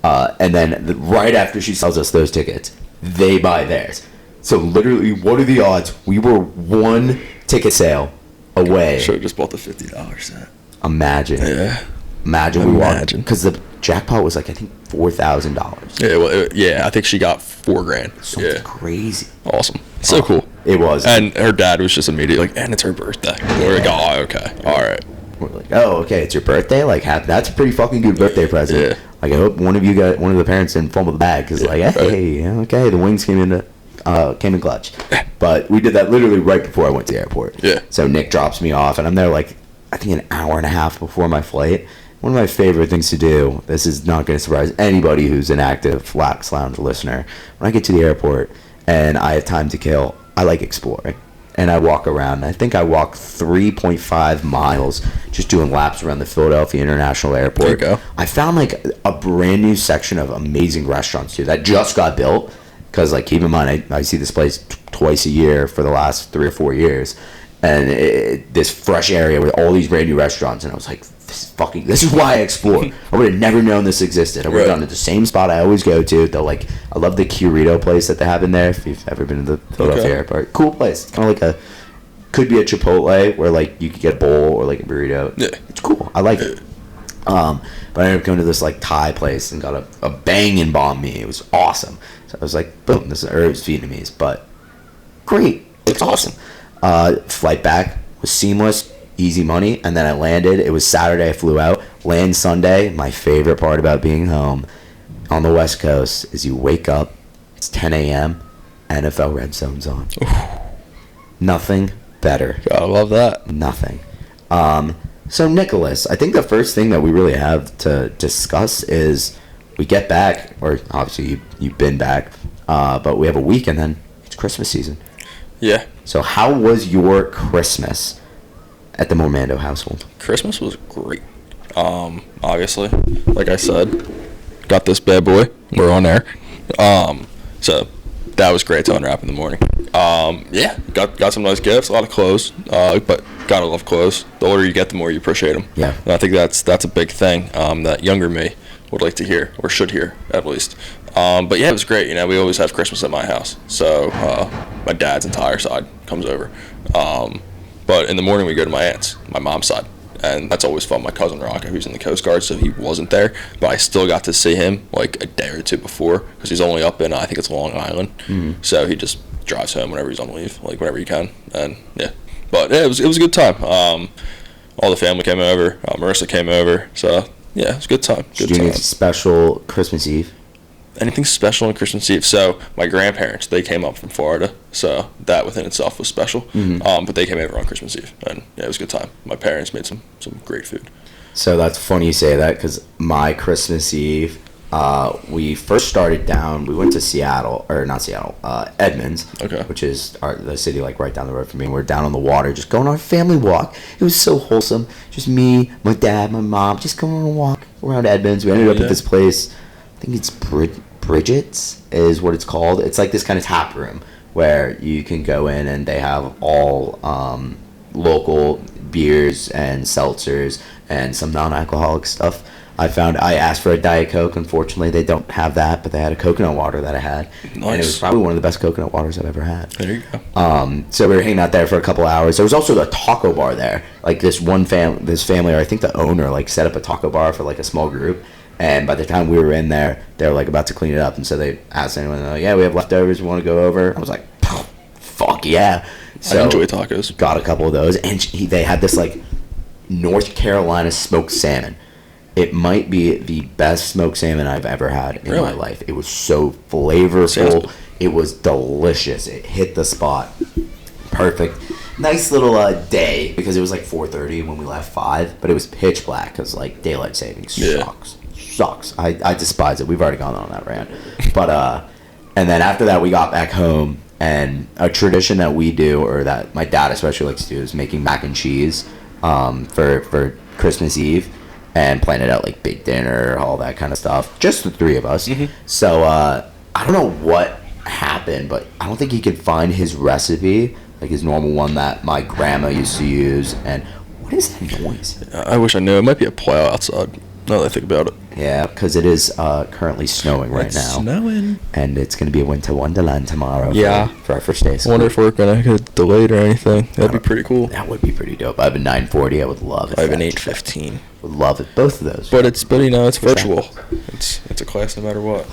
Speaker 4: And then right after she sells us those tickets, they buy theirs. So literally, what are the odds? We were 1 ticket sale away.
Speaker 3: Should have just bought the $50 set.
Speaker 4: Imagine.
Speaker 3: Yeah.
Speaker 4: Imagine we won.
Speaker 3: Imagine.
Speaker 4: Because the jackpot was like, I think, $4,000.
Speaker 3: Yeah, well, I think she got $4,000.
Speaker 4: Something
Speaker 3: Yeah.
Speaker 4: crazy.
Speaker 3: Awesome. So cool.
Speaker 4: It was.
Speaker 3: And her dad was just immediately like, and it's her birthday. We're like, oh, okay. All right.
Speaker 4: We're like, oh, okay, it's your birthday? Like, that's a pretty fucking good birthday present.
Speaker 3: Yeah.
Speaker 4: Like, I hope one of the parents didn't fumble the bag. Because, like, hey, okay, the Wings came in clutch. But we did that literally right before I went to the airport.
Speaker 3: Yeah.
Speaker 4: So Nick drops me off, and I'm there, like, I think an hour and a half before my flight. One of my favorite things to do, this is not going to surprise anybody who's an active Lax Lounge listener. When I get to the airport and I have time to kill, I like exploring. And I walk around. I think I walked 3.5 miles just doing laps around the Philadelphia International Airport.
Speaker 3: There you go.
Speaker 4: I found like a brand new section of amazing restaurants too that just got built. Because like keep in mind, I see this place twice a year for the last 3 or 4 years. And this fresh area with all these brand new restaurants. And I was like, this this is why I explore. I would have never known this existed. I would have gone to the same spot I always go to. I love the Curito place that they have in there. If you've ever been to the Philadelphia airport, cool place. It's kind of like could be a Chipotle where like you could get a bowl or like a burrito.
Speaker 3: Yeah,
Speaker 4: it's cool. I like it. But I ended up going to this like Thai place and got a banging banh mi. It was awesome. So I was like, boom, this is Vietnamese, but great. It's awesome. Flight back was seamless, easy money, and then I landed. It was Saturday. I flew out. Land Sunday. My favorite part about being home on the West Coast is you wake up. It's 10 a.m. NFL Redzone's on. Nothing better.
Speaker 3: Gotta love that.
Speaker 4: Nothing. So Nicholas, I think the first thing that we really have to discuss is we get back, or obviously you've been back, but we have a week and then it's Christmas season.
Speaker 3: Yeah.
Speaker 4: So how was your Christmas at the Mormando household?
Speaker 3: Christmas was great. Obviously, like I said, got this bad boy. We're on air. So that was great to unwrap in the morning. Yeah, got some nice gifts, a lot of clothes, but gotta love clothes. The older you get, the more you appreciate them.
Speaker 4: Yeah.
Speaker 3: And I think that's a big thing that younger me would like to hear, or should hear at least. But yeah, it was great. We always have Christmas at my house, so my dad's entire side comes over. But in the morning we go to my aunt's, my mom's side, and that's always fun. My cousin Rocco, who's in the Coast Guard, so he wasn't there, but I still got to see him like a day or two before because he's only up in I think it's Long Island, so he just drives home whenever he's on leave, like whenever he can, and yeah. But yeah, it was a good time. All the family came over. Marissa came over, so yeah, it was a good time.
Speaker 4: Did you do anything special Christmas Eve?
Speaker 3: Anything special on Christmas Eve? So my grandparents, they came up from Florida, so that within itself was special. But they came over on Christmas Eve, and yeah, it was a good time. My parents made some great food.
Speaker 4: So that's funny you say that because my Christmas Eve, we first started down. We went to Edmonds, which is the city like right down the road from me. We're down on the water, just going on a family walk. It was so wholesome. Just me, my dad, my mom, just going on a walk around Edmonds. We ended up at this place. I think it's Bridget's is what it's called. It's like this kind of tap room where you can go in and they have all local beers and seltzers and some non-alcoholic stuff. I asked for a Diet Coke. Unfortunately, they don't have that, but they had a coconut water that I had. Nice. And it was probably one of the best coconut waters I've ever had.
Speaker 3: There you go.
Speaker 4: So we were hanging out there for a couple hours. There was also a taco bar there. Like this family, or I think the owner, like set up a taco bar for like a small group. And by the time we were in there, they were like about to clean it up, and so they asked anyone, "Yeah, we have leftovers. We want to go over." I was like, "Fuck yeah!" So
Speaker 3: I enjoy tacos.
Speaker 4: Got a couple of those, and they had this like North Carolina smoked salmon. It might be the best smoked salmon I've ever had in my life. It was so flavorful. It was delicious. It hit the spot. Perfect. Nice little day because it was like 4:30 when we left 5, but it was pitch black because like daylight savings sucks. I despise it. We've already gone on that rant, but and then after that we got back home, and a tradition that we do, or that my dad especially likes to do, is making mac and cheese for Christmas Eve and planning out like big dinner, all that kind of stuff. Just the 3 of us. So I don't know what happened, but I don't think he could find his recipe, like his normal one that my grandma used to use. And what is that noise?
Speaker 3: I wish I knew. It might be a plow outside, now that I think about it.
Speaker 4: Yeah, because it is currently snowing right now.
Speaker 3: It's snowing.
Speaker 4: And it's going to be a winter wonderland tomorrow for our first day.
Speaker 3: I wonder if we're going to get delayed or anything. That'd be pretty cool.
Speaker 4: That would be pretty dope. I have a 940. I would love it.
Speaker 3: I have an 815.
Speaker 4: Would love it. Both of those.
Speaker 3: But it's virtual. It's a class no matter what.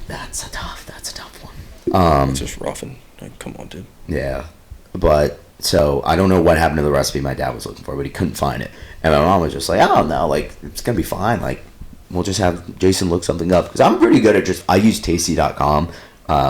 Speaker 4: That's a tough one.
Speaker 3: It's just rough and come on, dude.
Speaker 4: Yeah. But so I don't know what happened to the recipe my dad was looking for, but he couldn't find it. And my mom was just like, "Oh no, like it's gonna be fine. Like we'll just have Jason look something up." Because I'm pretty good at I use Tasty.com,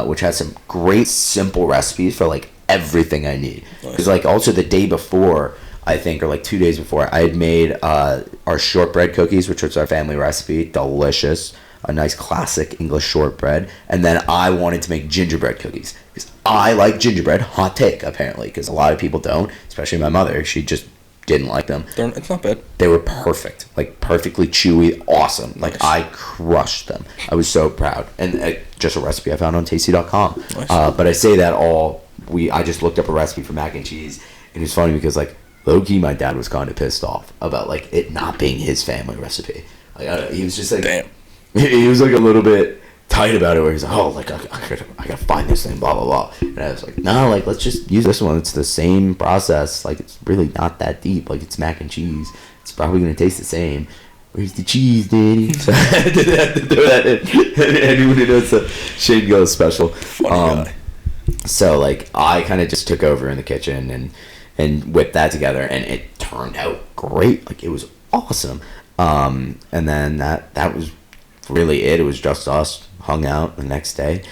Speaker 4: which has some great simple recipes for like everything I need. Because like also the day before, I think, or like 2 days before, I had made our shortbread cookies, which was our family recipe, delicious. A nice classic English shortbread, and then I wanted to make gingerbread cookies because I like gingerbread. Hot take, apparently, because a lot of people don't, especially my mother. She just didn't like them.
Speaker 3: It's not bad.
Speaker 4: They were perfect, like perfectly chewy, awesome. Like I crushed them. I was so proud, and just a recipe I found on Tasty.com. Nice. But I say that I just looked up a recipe for mac and cheese, and it's funny because like low-key, my dad was kind of pissed off about, like, it not being his family recipe. Like, he was just like...
Speaker 3: Damn.
Speaker 4: He was, like, a little bit tight about it, where he's like, oh, like, I gotta find this thing, blah, blah, blah. And I was like, no, like, let's just use this one. It's the same process. Like, it's really not that deep. Like, it's mac and cheese. It's probably gonna taste the same. Where's the cheese, Danny? So I had to throw that in. Anyone who knows the Shane Goes special.
Speaker 3: Funny guy.
Speaker 4: So, like, I kind of just took over in the kitchen and whipped that together, and it turned out great. Like, it was awesome. And then that was really it. It was just us, hung out the next day,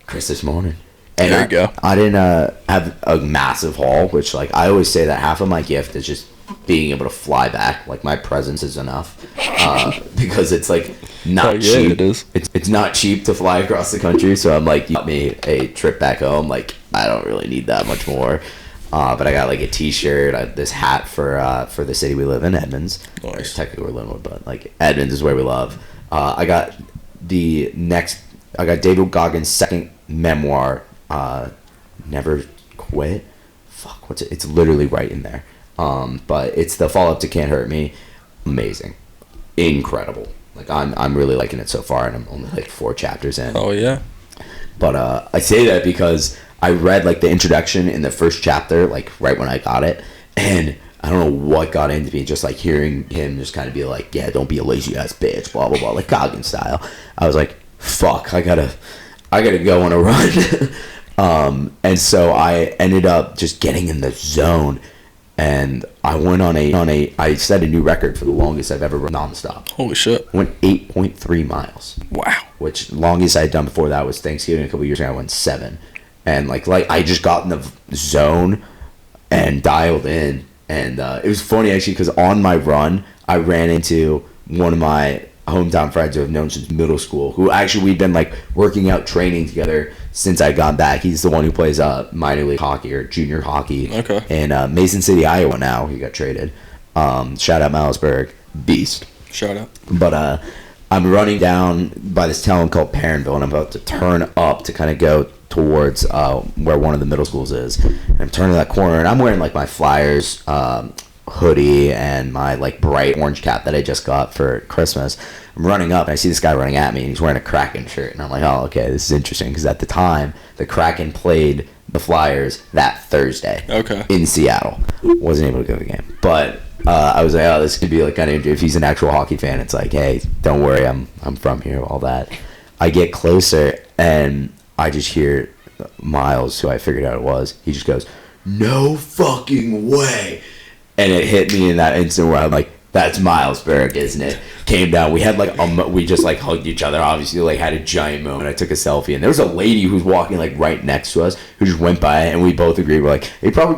Speaker 4: Christmas morning. And
Speaker 3: there you go.
Speaker 4: I didn't have a massive haul, which, like, I always say that half of my gift is just being able to fly back. Like, my presence is enough, because it's, like, not cheap.
Speaker 3: It is.
Speaker 4: It's not cheap to fly across the country, so I'm like, you got me a trip back home. Like, I don't really need that much more. But I got, like, a t-shirt, this hat for the city we live in, Edmonds.
Speaker 3: Nice.
Speaker 4: Technically we're Linwood, but, like, Edmonds is where we love. I got David Goggins' second memoir, Never Quit. Fuck, what's it? It's literally right in there. But it's the follow-up to Can't Hurt Me. Amazing. Incredible. Like, I'm really liking it so far, and I'm only, like, 4 chapters in.
Speaker 3: Oh, yeah.
Speaker 4: But I say that because I read, like, the introduction in the first chapter, like, right when I got it, and I don't know what got into me, just, like, hearing him just kind of be like, yeah, don't be a lazy-ass bitch, blah, blah, blah, like Goggins style. I was like, fuck, I gotta go on a run. And so I ended up just getting in the zone, and I went I set a new record for the longest I've ever run nonstop.
Speaker 3: Holy shit.
Speaker 4: I went 8.3 miles.
Speaker 3: Wow.
Speaker 4: Which longest I had done before that was Thanksgiving a couple years ago. I went 7. And like I just got in the zone and dialed in. And it was funny, actually, because on my run, I ran into one of my hometown friends who I've known since middle school, who actually we'd been, like, working out, training together since I got back. He's the one who plays minor league hockey or junior hockey in Mason City, Iowa now. He got traded. Shout out Milesburg. Beast.
Speaker 3: Shout out.
Speaker 4: But I'm running down by this town called Perrinville, and I'm about to turn up to kind of go towards where one of the middle schools is. And I'm turning that corner, and I'm wearing, like, my Flyers hoodie and my, like, bright orange cap that I just got for Christmas. I'm running up, and I see this guy running at me, and he's wearing a Kraken shirt. And I'm like, oh, okay, this is interesting, because at the time, the Kraken played the Flyers that Thursday in Seattle. Wasn't able to go to the game. But I was like, oh, this could be, like, kind of, if he's an actual hockey fan, it's like, hey, don't worry, I'm from here, all that. I get closer, and I just hear Miles, who I figured out it was, he just goes, no fucking way. And it hit me in that instant where I'm like, that's Milesburg, isn't it? Came down. We had, like, we just, like, hugged each other, obviously, like, had a giant moment. I took a selfie, and there was a lady who was walking, like, right next to us who just went by, and we both agreed, we're like,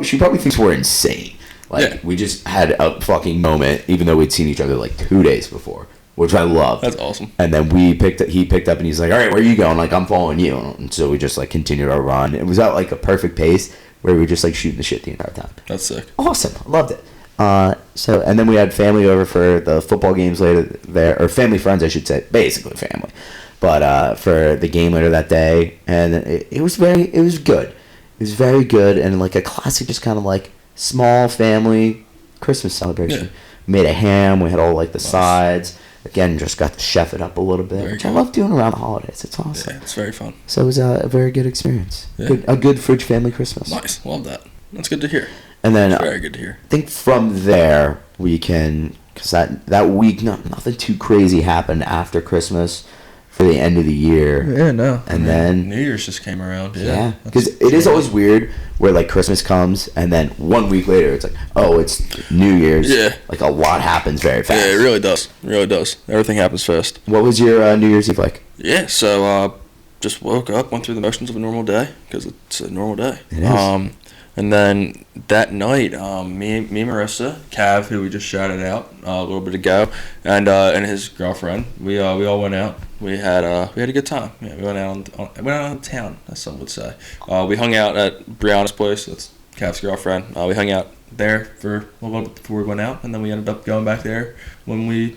Speaker 4: she probably thinks we're insane. Like, we just had a fucking moment, even though we'd seen each other, like, 2 days before, which I loved.
Speaker 3: That's awesome.
Speaker 4: And then he picked up, and he's like, all right, where are you going? Like, I'm following you. And so we just, like, continued our run. It was at, like, a perfect pace where we were just, like, shooting the shit the entire time.
Speaker 3: That's sick.
Speaker 4: Awesome. I loved it. And then we had family over for the football games later there, or family friends, I should say, basically family, but for the game later that day, and it was good. It was very good, and like a classic, just kind of like small family Christmas celebration. Yeah. We made a ham. We had all, like, the sides. Again, just got to chef it up a little bit, which I love doing around the holidays. It's awesome. Yeah,
Speaker 3: it's very fun.
Speaker 4: So it was a very good experience. Yeah. A good fridge family Christmas.
Speaker 3: Nice. Love that. That's good to hear.
Speaker 4: And then
Speaker 3: very good to hear.
Speaker 4: I think from there we can, because that week nothing too crazy happened after Christmas for the end of the year.
Speaker 3: Yeah, no.
Speaker 4: And then
Speaker 3: New Year's just came around.
Speaker 4: Yeah, because it is always weird where, like, Christmas comes and then 1 week later it's like, oh, it's New Year's. Yeah. Like, a lot happens very fast.
Speaker 3: Yeah, it really does. It really does. Everything happens fast.
Speaker 4: What was your New Year's Eve like?
Speaker 3: Yeah, so just woke up, went through the motions of a normal day, because it's a normal day.
Speaker 4: It is.
Speaker 3: And then that night, me and Marissa, Cav, who we just shouted out a little bit ago, and his girlfriend, we all went out. We had a good time. Yeah, we went out on town, as some would say. We hung out at Brianna's place. That's Cav's girlfriend. We hung out there for a little bit before we went out, and then we ended up going back there when it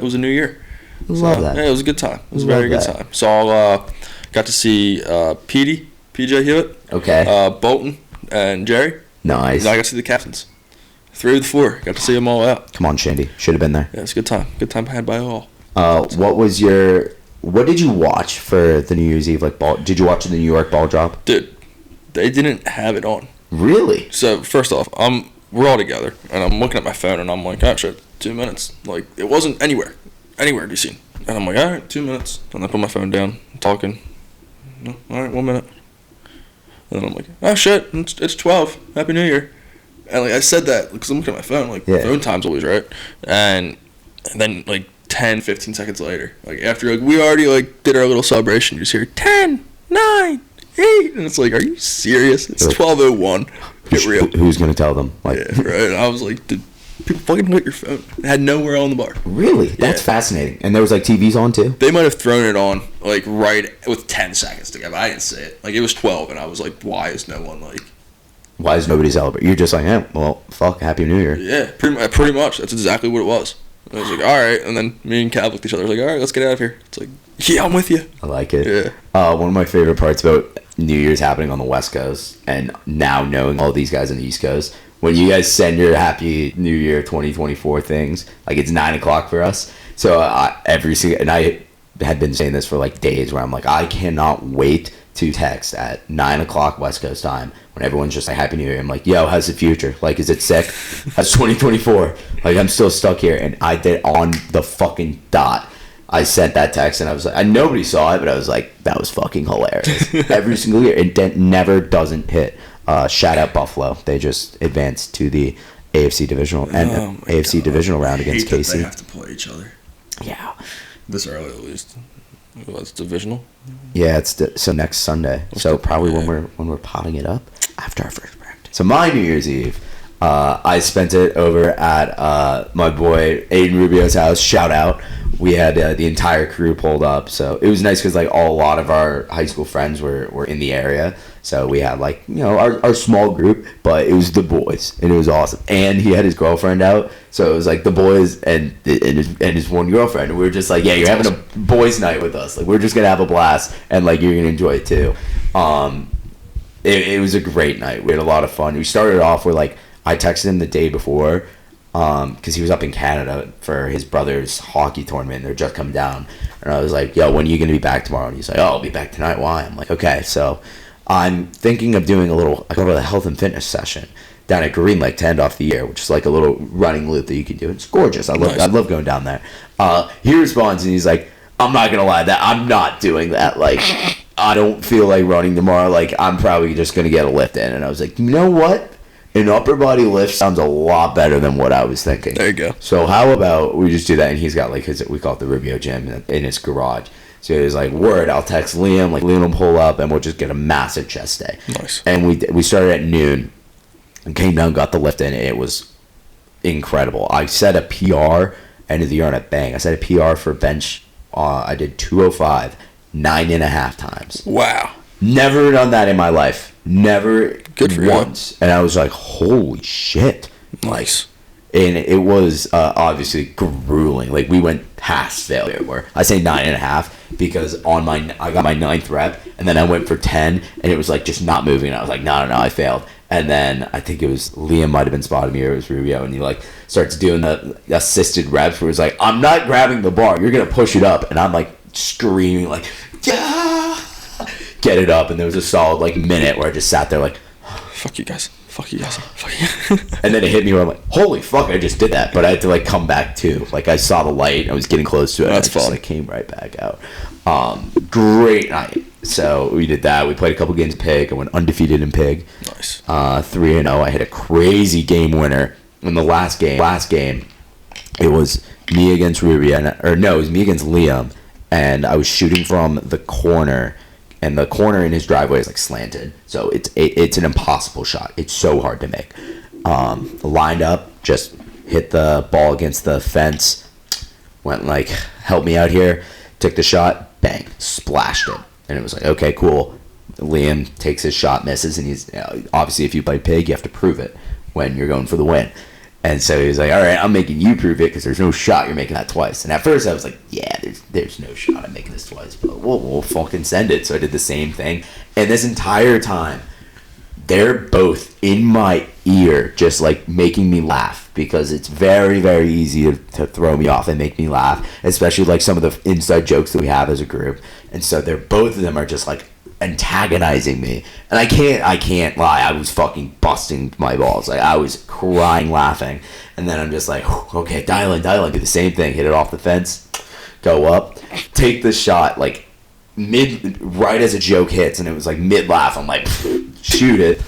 Speaker 3: was a new year.
Speaker 4: Love that.
Speaker 3: Yeah, it was a good time. It was a very good time. So got to see PJ Hewitt,
Speaker 4: okay,
Speaker 3: Bolton, and Jerry.
Speaker 4: Nice.
Speaker 3: And I got to see the captains. 3 of the 4. Got to see them all out.
Speaker 4: Come on, Shandy. Should have been there.
Speaker 3: Yeah, it's a good time. Good time had by all.
Speaker 4: What did you watch for the New Year's Eve ball? Did you watch the New York ball drop?
Speaker 3: Dude, they didn't have it on.
Speaker 4: Really?
Speaker 3: So first off, we're all together, and I'm looking at my phone, and I'm like, oh shit, 2 minutes. Like, it wasn't anywhere to be seen. And I'm like, all right, 2 minutes. And I put my phone down, I'm talking. No, all right, 1 minute. And then I'm like, oh shit, it's 12. Happy New Year. And like I said that because I'm looking at my phone, like phone time's always right. And then like 10, 15 seconds later, like after like we already like did our little celebration, you just hear 10, 9, 8, and it's like, are you serious? It's 12:01. Get real.
Speaker 4: Who's gonna tell them? Like,
Speaker 3: yeah, right. And I was like, did people fucking look at your phone? It had nowhere on the bar.
Speaker 4: Really? That's fascinating. And there was like TVs on too?
Speaker 3: They might have thrown it on like right with 10 seconds to go. But I didn't see it. Like it was 12, and I was like, why is no one like?
Speaker 4: Why is nobody celebrating? You're just like, yeah, well, fuck, Happy New Year.
Speaker 3: Yeah, pretty much. That's exactly what it was. And I was like, all right. And then me and Cav looked at each other. I was like, all right, let's get out of here. It's like, yeah, I'm with you.
Speaker 4: I like it.
Speaker 3: Yeah.
Speaker 4: One of my favorite parts about New Year's happening on the West Coast, and now knowing all these guys on the East Coast, when you guys send your Happy New Year 2024 things, like it's 9 o'clock for us. So I had been saying this for like days, where I'm like, I cannot wait to text at 9 o'clock West Coast time when everyone's just like, Happy New Year. I'm like, yo, how's the future? Like, is it sick? How's 2024? Like, I'm still stuck here. And I did on the fucking dot. I sent that text, and I was like, nobody saw it, but I was like, that was fucking hilarious. Every single year. It never doesn't hit. Shout out Buffalo. They just advanced to the AFC divisional divisional round against KC.
Speaker 3: They have to play each other.
Speaker 4: Yeah.
Speaker 3: This early, at least. Well, it's divisional.
Speaker 4: Yeah, so next Sunday. So probably when we're potting it up after our first practice. So my New Year's Eve, I spent it over at my boy Aiden Rubio's house. Shout out. We had the entire crew pulled up, so it was nice because like a lot of our high school friends were in the area. So we had like, you know, our small group, but it was the boys, and it was awesome. And he had his girlfriend out, so it was like the boys and his one girlfriend. And we were just like, yeah, you're having a boys' night with us. Like, we're just gonna have a blast, and like you're gonna enjoy it too. It was a great night. We had a lot of fun. We started off with like, I texted him the day before, because he was up in Canada for his brother's hockey tournament. They're just coming down, and I was like, yo, when are you gonna be back tomorrow? And he's like, oh, I'll be back tonight. Why? I'm like, okay. So I'm thinking of doing I go to a health and fitness session down at Green Lake to end off the year, which is like a little running loop that you can do. It's gorgeous. I love going down there. He responds, and he's like, I'm not gonna lie, that I'm not doing that. Like, I don't feel like running tomorrow. Like, I'm probably just gonna get a lift in. And I was like, you know what? An upper body lift sounds a lot better than what I was thinking.
Speaker 3: There you go.
Speaker 4: So how about we just do that? And he's got like we call it the Rubio gym in his garage. So he was like, word, I'll text Liam. Like, Liam will pull up, and we'll just get a massive chest day.
Speaker 3: Nice.
Speaker 4: And we started at noon and came down, got the lift in. And it was incredible. I set a PR end of the year on a bang. I set a PR for bench. I did 205 9.5 times.
Speaker 3: Wow.
Speaker 4: Never done that in my life. Never.
Speaker 3: Good for
Speaker 4: once. And I was like, holy shit.
Speaker 3: Nice.
Speaker 4: And it was obviously grueling. Like, we went past failure. Where I say 9.5 because I got my 9th rep, and then I went for 10, and it was like just not moving. And I was like, no, I failed. And then I think it was Liam might have been spotting me, or it was Rubio, and he like starts doing the assisted reps where it's like, I'm not grabbing the bar, you're gonna push it up, and I'm like screaming like, yeah, get it up. And there was a solid like minute where I just sat there like,
Speaker 3: fuck you guys. Fuck you guys. Fuck you.
Speaker 4: And then it hit me where I'm like, holy fuck, I just did that. But I had to like come back too. Like, I saw the light, I was getting close to it.
Speaker 3: That's
Speaker 4: and I just
Speaker 3: fun.
Speaker 4: like came right back out. Great night. So we did that. We played a couple games of Pig. I went undefeated in Pig.
Speaker 3: Nice.
Speaker 4: 3-0. I hit a crazy game winner in the last game. It was me against Rubio, it was me against Liam, and I was shooting from the corner. And the corner in his driveway is like slanted, so it's an impossible shot. It's so hard to make. Lined up, just hit the ball against the fence. Went like, help me out here. Took the shot, bang, splashed it, and it was like, okay, cool. Liam takes his shot, misses, and he's obviously, if you play Pig, you have to prove it when you're going for the win. And so he was like, all right, I'm making you prove it because there's no shot you're making that twice. And at first I was like, yeah, there's no shot I'm making this twice, but we'll fucking send it. So I did the same thing. And this entire time, they're both in my ear, just like making me laugh, because it's very, very easy to throw me off and make me laugh, especially like some of the inside jokes that we have as a group. And so they're both of them are just like antagonizing me, and I can't lie, I was fucking busting my balls, like I was crying laughing. And then I'm just like, okay, dial in, do the same thing, hit it off the fence, go up, take the shot like right as a joke hits, and it was like mid laugh, I'm like, shoot it,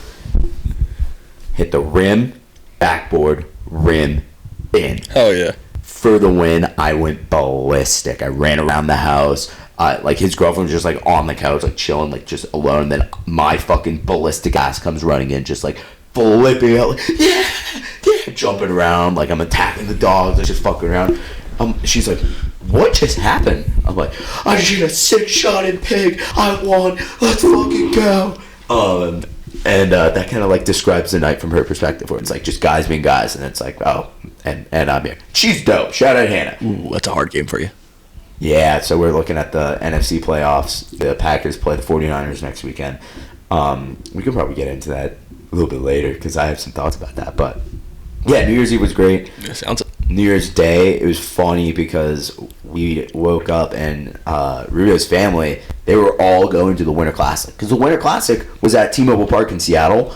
Speaker 4: hit the rim, backboard, rim, in.
Speaker 3: Hell yeah.
Speaker 4: For the win. I went ballistic. I ran around the house. Like his girlfriend was just like on the couch, like chilling, like just alone. Then my fucking ballistic ass comes running in, just like flipping out, like, yeah, jumping around, like I'm attacking the dogs, like just fucking around. She's like, what just happened? I'm like, I just hit a 6-shot in pig. I won. Let's fucking go. And that kind of like describes the night from her perspective, where it's like just guys being guys, and it's like, oh, and I'm here. She's dope. Shout out Hannah.
Speaker 3: Ooh, that's a hard game for you.
Speaker 4: Yeah, so we're looking at the NFC playoffs. The Packers play the 49ers next weekend. We can probably get into that a little bit later, because I have some thoughts about that. But yeah, New Year's Eve was great.
Speaker 3: Yeah, sounds.
Speaker 4: New Year's Day, it was funny because we woke up and Rudo's family, they were all going to the Winter Classic, because the Winter Classic was at T-Mobile Park in Seattle.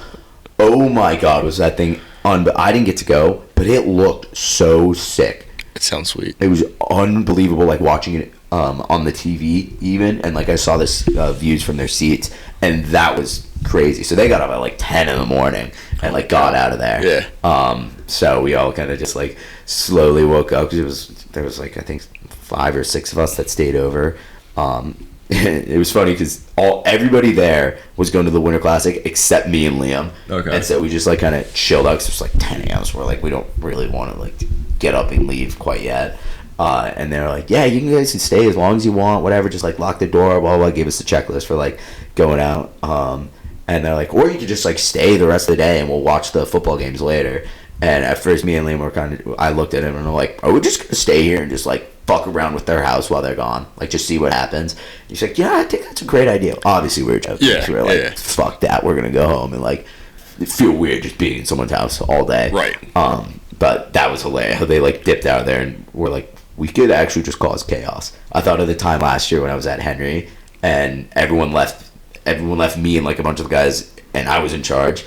Speaker 4: Oh my God, was that thing I didn't get to go, but it looked so sick.
Speaker 3: It sounds sweet.
Speaker 4: It was unbelievable, like watching it on the TV even, and like I saw this views from their seats, and that was crazy. So they got up at like 10 in the morning and like got out of there.
Speaker 3: Yeah.
Speaker 4: So we all kind of just like slowly woke up, because there was like I think 5 or 6 of us that stayed over. It was funny because everybody there was going to the Winter Classic except me and Liam.
Speaker 2: Okay.
Speaker 4: And so we just like kind of chilled out, because it was like 10 a.m. So we're like, we don't really want to like get up and leave quite yet. And they're like, yeah, you guys can stay as long as you want, whatever, just like lock the door, blah, blah, blah. Gave us the checklist for like going out. And they're like, or you could just like stay the rest of the day and we'll watch the football games later. And at first me and Liam were kind of, I looked at him and I'm like, are we just going to stay here and just like fuck around with their house while they're gone? Like just see what happens. He's like, yeah, I think that's a great idea. Obviously we were joking.
Speaker 3: Yeah,
Speaker 4: So we were like, fuck that, we're going to go home and like feel weird just being in someone's house all day.
Speaker 3: Right.
Speaker 4: But that was hilarious. They like dipped out of there and were like, we could actually just cause chaos. I thought of the time last year when I was at Henry and everyone left me and like a bunch of the guys, and I was in charge.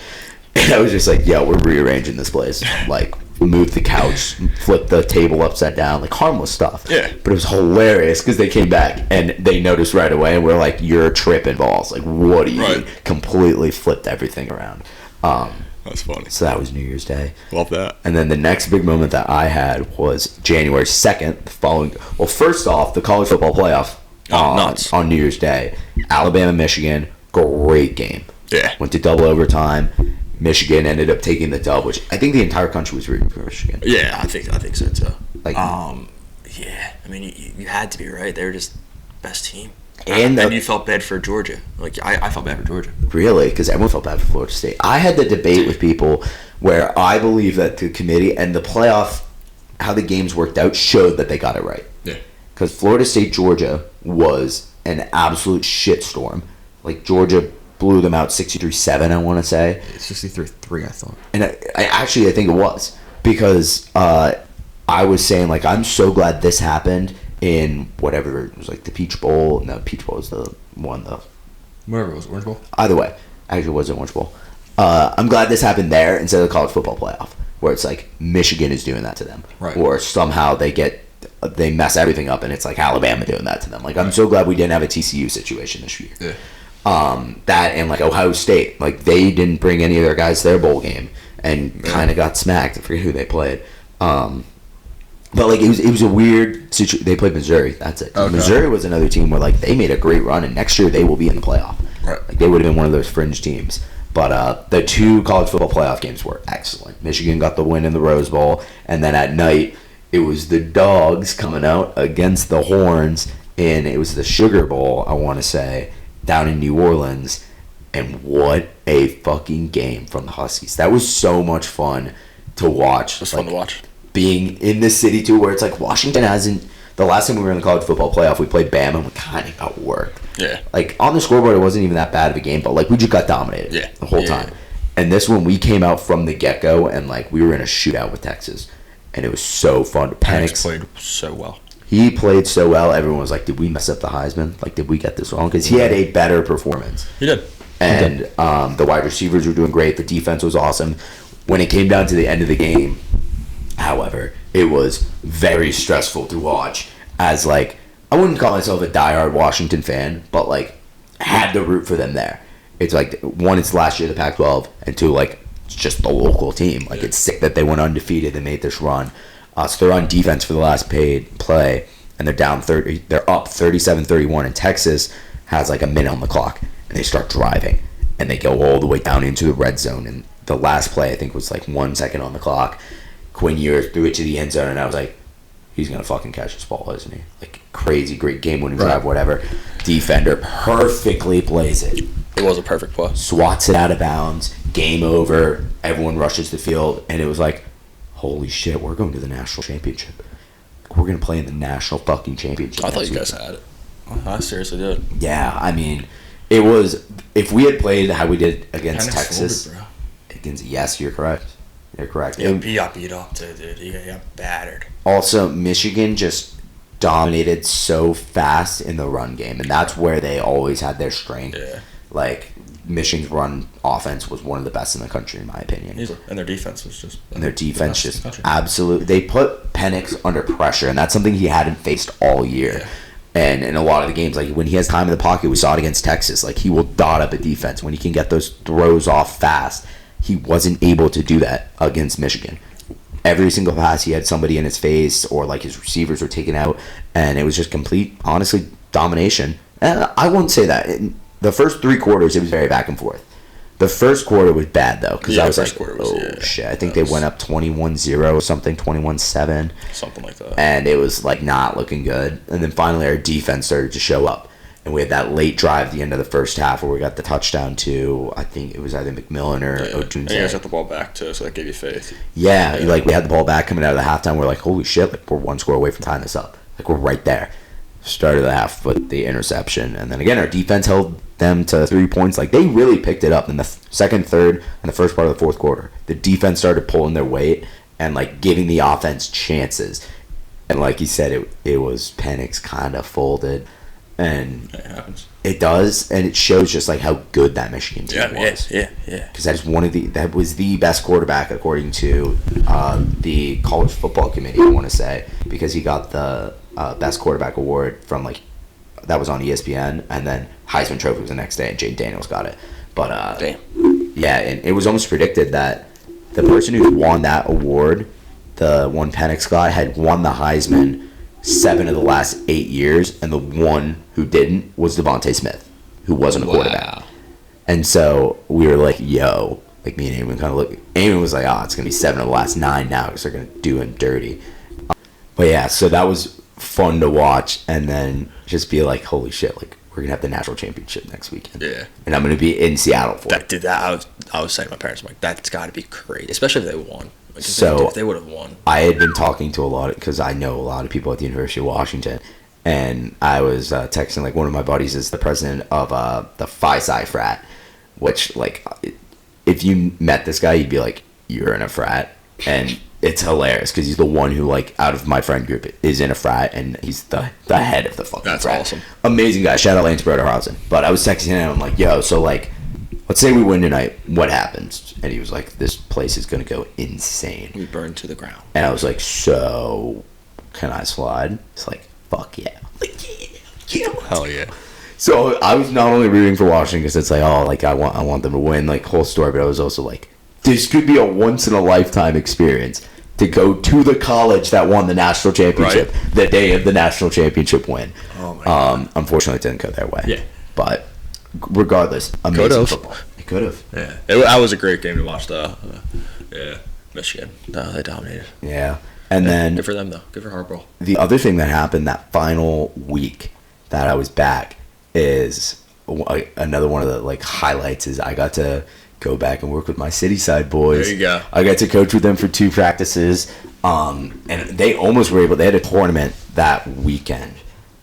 Speaker 4: And I was just like, yeah, we're rearranging this place. Like, move the couch, flip the table upside down, like harmless stuff.
Speaker 3: Yeah.
Speaker 4: But it was hilarious because they came back and they noticed right away, and we're like, you're tripping balls. Like, what do you mean? Completely flipped everything around.
Speaker 3: That's funny.
Speaker 4: So that was New Year's Day.
Speaker 3: Love that.
Speaker 4: And then the next big moment that I had was January 2nd, the following. Well, first off, the college football playoff on New Year's Day. Alabama, Michigan, great game.
Speaker 3: Yeah.
Speaker 4: Went to double overtime. Michigan ended up taking the dub, which I think the entire country was rooting for Michigan.
Speaker 3: Yeah, I think so too.
Speaker 4: Like,
Speaker 3: yeah, I mean, you had to be right. They were just best team.
Speaker 4: And
Speaker 3: you felt bad for Georgia. Like I felt bad for Georgia.
Speaker 4: Really, because everyone felt bad for Florida State. I had the debate with people where I believe that the committee and the playoff, how the games worked out, showed that they got it right.
Speaker 3: Yeah.
Speaker 4: Because Florida State Georgia was an absolute shitstorm. Like Georgia blew them out 63-7, I want to say.
Speaker 2: 63-3, I thought.
Speaker 4: And I think it was, because I was saying, like, I'm so glad this happened in whatever it was, like the Peach Bowl. No, Peach Bowl was the one,
Speaker 2: Whatever it was, Orange Bowl?
Speaker 4: Either way, actually it wasn't Orange Bowl. I'm glad this happened there instead of the college football playoff, where it's like Michigan is doing that to them.
Speaker 2: Right.
Speaker 4: Or somehow they mess everything up and it's like Alabama doing that to them. Like, I'm so glad we didn't have a TCU situation this year.
Speaker 2: Yeah.
Speaker 4: That and like Ohio State, like they didn't bring any of their guys to their bowl game and kind of got smacked. I forget who they played. But like it was a weird situation. They played Missouri. That's it. Okay. Missouri was another team where like they made a great run, and next year they will be in the playoff.
Speaker 2: Right.
Speaker 4: Like they would have been one of those fringe teams. But the two college football playoff games were excellent. Michigan got the win in the Rose Bowl, and then at night it was the Dogs coming out against the Horns, and it was the Sugar Bowl, I want to say, down in New Orleans. And what a fucking game from the Huskies. That was so much fun to watch.
Speaker 3: It was fun to watch.
Speaker 4: Being in this city too, where it's like Washington hasn't, the last time we were in the college football playoff, we played Bama and we kind of got worked.
Speaker 3: Yeah.
Speaker 4: Like, on the scoreboard, it wasn't even that bad of a game, but, like, we just got dominated the whole time. And this one, we came out from the get-go, and, like, we were in a shootout with Texas. And it was so fun.
Speaker 3: Penix played so well.
Speaker 4: He played so well. Everyone was like, did we mess up the Heisman? Like, did we get this wrong? Because he had a better performance.
Speaker 3: He did.
Speaker 4: And the wide receivers were doing great. The defense was awesome. When it came down to the end of the game, however, it was very stressful to watch. As, like, I wouldn't call myself a diehard Washington fan, but, like, had to root for them there. It's like, one, it's last year of the Pac-12, and two, like, it's just the local team. Like, it's sick that they went undefeated and made this run. So they're on defense for the last paid play, and they're down 30. They're up 37-31, and Texas has like a minute on the clock, and they start driving, and they go all the way down into the red zone. And the last play, I think, was like 1 second on the clock. Quinn Ewers threw it to the end zone, and I was like, he's gonna fucking catch this ball, isn't he? Like, crazy, great game-winning drive, whatever. Defender perfectly plays it.
Speaker 3: It was a perfect play.
Speaker 4: Swats it out of bounds. Game over. Everyone rushes the field, and it was like, holy shit, we're going to the national championship. We're going to play in the national fucking championship.
Speaker 3: I thought you guys had it. I seriously did.
Speaker 4: Yeah, I mean, it was, if we had played how we did against Texas.
Speaker 3: Folded,
Speaker 4: yes, you're correct. You're correct.
Speaker 3: Yeah, he got beat up too, dude. He got battered.
Speaker 4: Also, Michigan just dominated so fast in the run game, and that's where they always had their strength.
Speaker 3: Yeah.
Speaker 4: Like, Michigan's run offense was one of the best in the country, in my opinion.
Speaker 3: Easily. And their defense was just...
Speaker 4: And their defense just absolutely... They put Penix under pressure, and that's something he hadn't faced all year.
Speaker 3: Yeah.
Speaker 4: And in a lot of the games, like, when he has time in the pocket, we saw it against Texas, like, he will dot up a defense. When he can get those throws off fast, he wasn't able to do that against Michigan. Every single pass, he had somebody in his face, or, like, his receivers were taken out, and it was just complete, honestly, domination. And I won't say that. The first 3 quarters, it was very back and forth. The first quarter was bad, though, because I was like, shit. I think they went up 21-0 or something, 21-7.
Speaker 3: Something like that.
Speaker 4: And it was, like, not looking good. And then finally our defense started to show up. And we had that late drive at the end of the first half where we got the touchdown to, I think it was either McMillan or Otunze.
Speaker 3: And you guys got the ball back, too, so that gave you faith.
Speaker 4: Yeah, like, we had the ball back coming out of the halftime. We're like, holy shit, like, we're 1 score away from tying this up. Like, we're right there. Started the half with the interception. And then, again, our defense held them to 3 points. Like, they really picked it up in the second, third, and the first part of the fourth quarter. The defense started pulling their weight and, like, giving the offense chances. And like you said, it was Penix kind of folded. And
Speaker 3: it happens.
Speaker 4: It does, and it shows just like how good that Michigan team was.
Speaker 3: Yeah.
Speaker 4: Because that was the best quarterback according to the college football committee. I want to say, because he got the best quarterback award from that was on ESPN, and then Heisman Trophy was the next day, and Jane Daniels got it. But
Speaker 3: damn.
Speaker 4: Yeah, and it was almost predicted that the person who won that award, the one Penix got, had won the Heisman 7 of the last 8 years, and the one who didn't was Devontae Smith, who wasn't a quarterback. And so we were like, yo, like me and Eamon kind of looked. Eamon was like, it's going to be 7 of the last 9 now because they're going to do him dirty. But yeah, so that was fun to watch, and then just be like, holy shit, like we're going to have the national championship next weekend.
Speaker 3: Yeah.
Speaker 4: And I'm going to be in Seattle for it.
Speaker 3: Dude, I was saying to my parents, I'm like, that's got to be crazy, especially if they won. Like, if they would have won. I
Speaker 4: had been talking to because I know a lot of people at the University of Washington, and I was texting, like, one of my buddies is the president of the Phi Psi frat, which, like, if you met this guy, you'd be like, you're in a frat, and it's hilarious because he's the one who, like, out of my friend group is in a frat, and he's the head of the fucking frat.
Speaker 3: That's awesome.
Speaker 4: Amazing guy. Shout out Lance Broderhausen. But I was texting him, I'm like, yo, so, like, let's say we win tonight, what happens? And he was like, this place is going to go insane.
Speaker 3: We burn to the ground.
Speaker 4: And I was like, so can I slide? It's like, fuck yeah. Like, yeah.
Speaker 3: Hell yeah.
Speaker 4: So I was not only rooting for Washington because it's like, oh, like I want them to win, like, whole story, but I was also like, this could be a once in a lifetime experience to go to the college that won the national championship the day of the national championship win.
Speaker 3: Oh my God.
Speaker 4: Unfortunately, it didn't go their way.
Speaker 3: Yeah.
Speaker 4: But regardless, amazing football. It could have.
Speaker 3: Yeah. That was a great game to watch, though. Michigan. No, they dominated.
Speaker 4: Yeah. And then
Speaker 3: good for them, though. Good for Harbaugh.
Speaker 4: The other thing that happened that final week that I was back is another one of the, like, highlights is I got to go back and work with my City Side boys.
Speaker 3: There you go.
Speaker 4: I got to coach with them for 2 practices. And they almost were able. They had a tournament that weekend,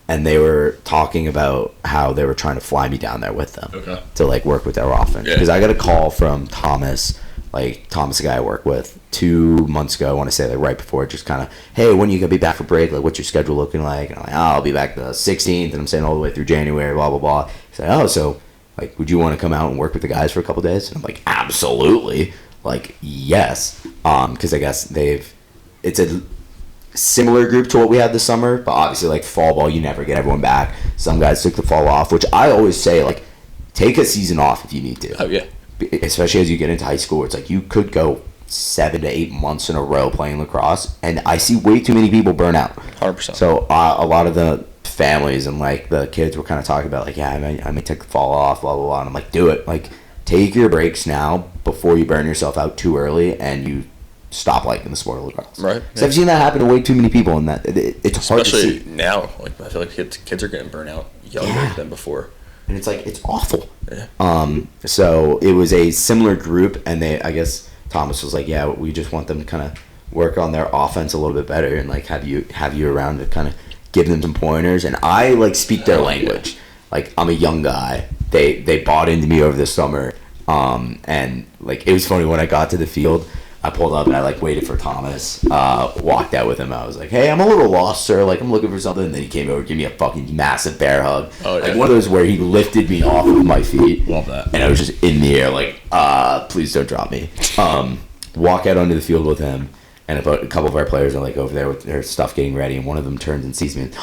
Speaker 4: and they were talking about how they were trying to fly me down there with them to like work with their offense. Because I got a call from Thomas, a guy I work with 2 months ago. I want to say like right before, just kind of, hey, when are you gonna be back for break? Like, what's your schedule looking like? And I'm like, I'll be back the 16th, and I'm staying all the way through January. Blah blah blah. He's like, oh, so like, would you want to come out and work with the guys for a couple days? And I'm like, absolutely. Like, yes. Because I guess it's a similar group to what we had this summer, but obviously like fall ball, you never get everyone back. Some guys took the fall off, which I always say, like, take a season off if you need to.
Speaker 3: Oh yeah.
Speaker 4: Especially as you get into high school, it's like you could go 7 to 8 months in a row playing lacrosse, and I see way too many people burn out.
Speaker 3: 100%.
Speaker 4: So a lot of the families and like the kids were kind of talking about like, yeah, I may take the fall off, blah blah blah. And I'm like, do it. Like, take your breaks now before you burn yourself out too early and you stop liking the sport of lacrosse.
Speaker 3: Right.
Speaker 4: So I've seen that happen to way too many people, and that it's hard to see.
Speaker 3: Especially now, like I feel like kids are getting burnt out younger than before.
Speaker 4: And it's like, it's awful.
Speaker 3: Yeah.
Speaker 4: So it was a similar group, and I guess Thomas was like, yeah, we just want them to kind of work on their offense a little bit better and like have you around to kind of give them some pointers. And I like speak their language. Like, I'm a young guy. They bought into me over the summer. And like, it was funny when I got to the field, I pulled up and I like waited for Thomas, walked out with him. I was like, hey, I'm a little lost, sir. Like, I'm looking for something. And then he came over, gave me a fucking massive bear hug. Oh, yeah. Like one of those where he lifted me off of my feet.
Speaker 3: Love that.
Speaker 4: And I was just in the air like, please don't drop me. Walk out onto the field with him. And a couple of our players are like over there with their stuff getting ready. And one of them turns and sees me and,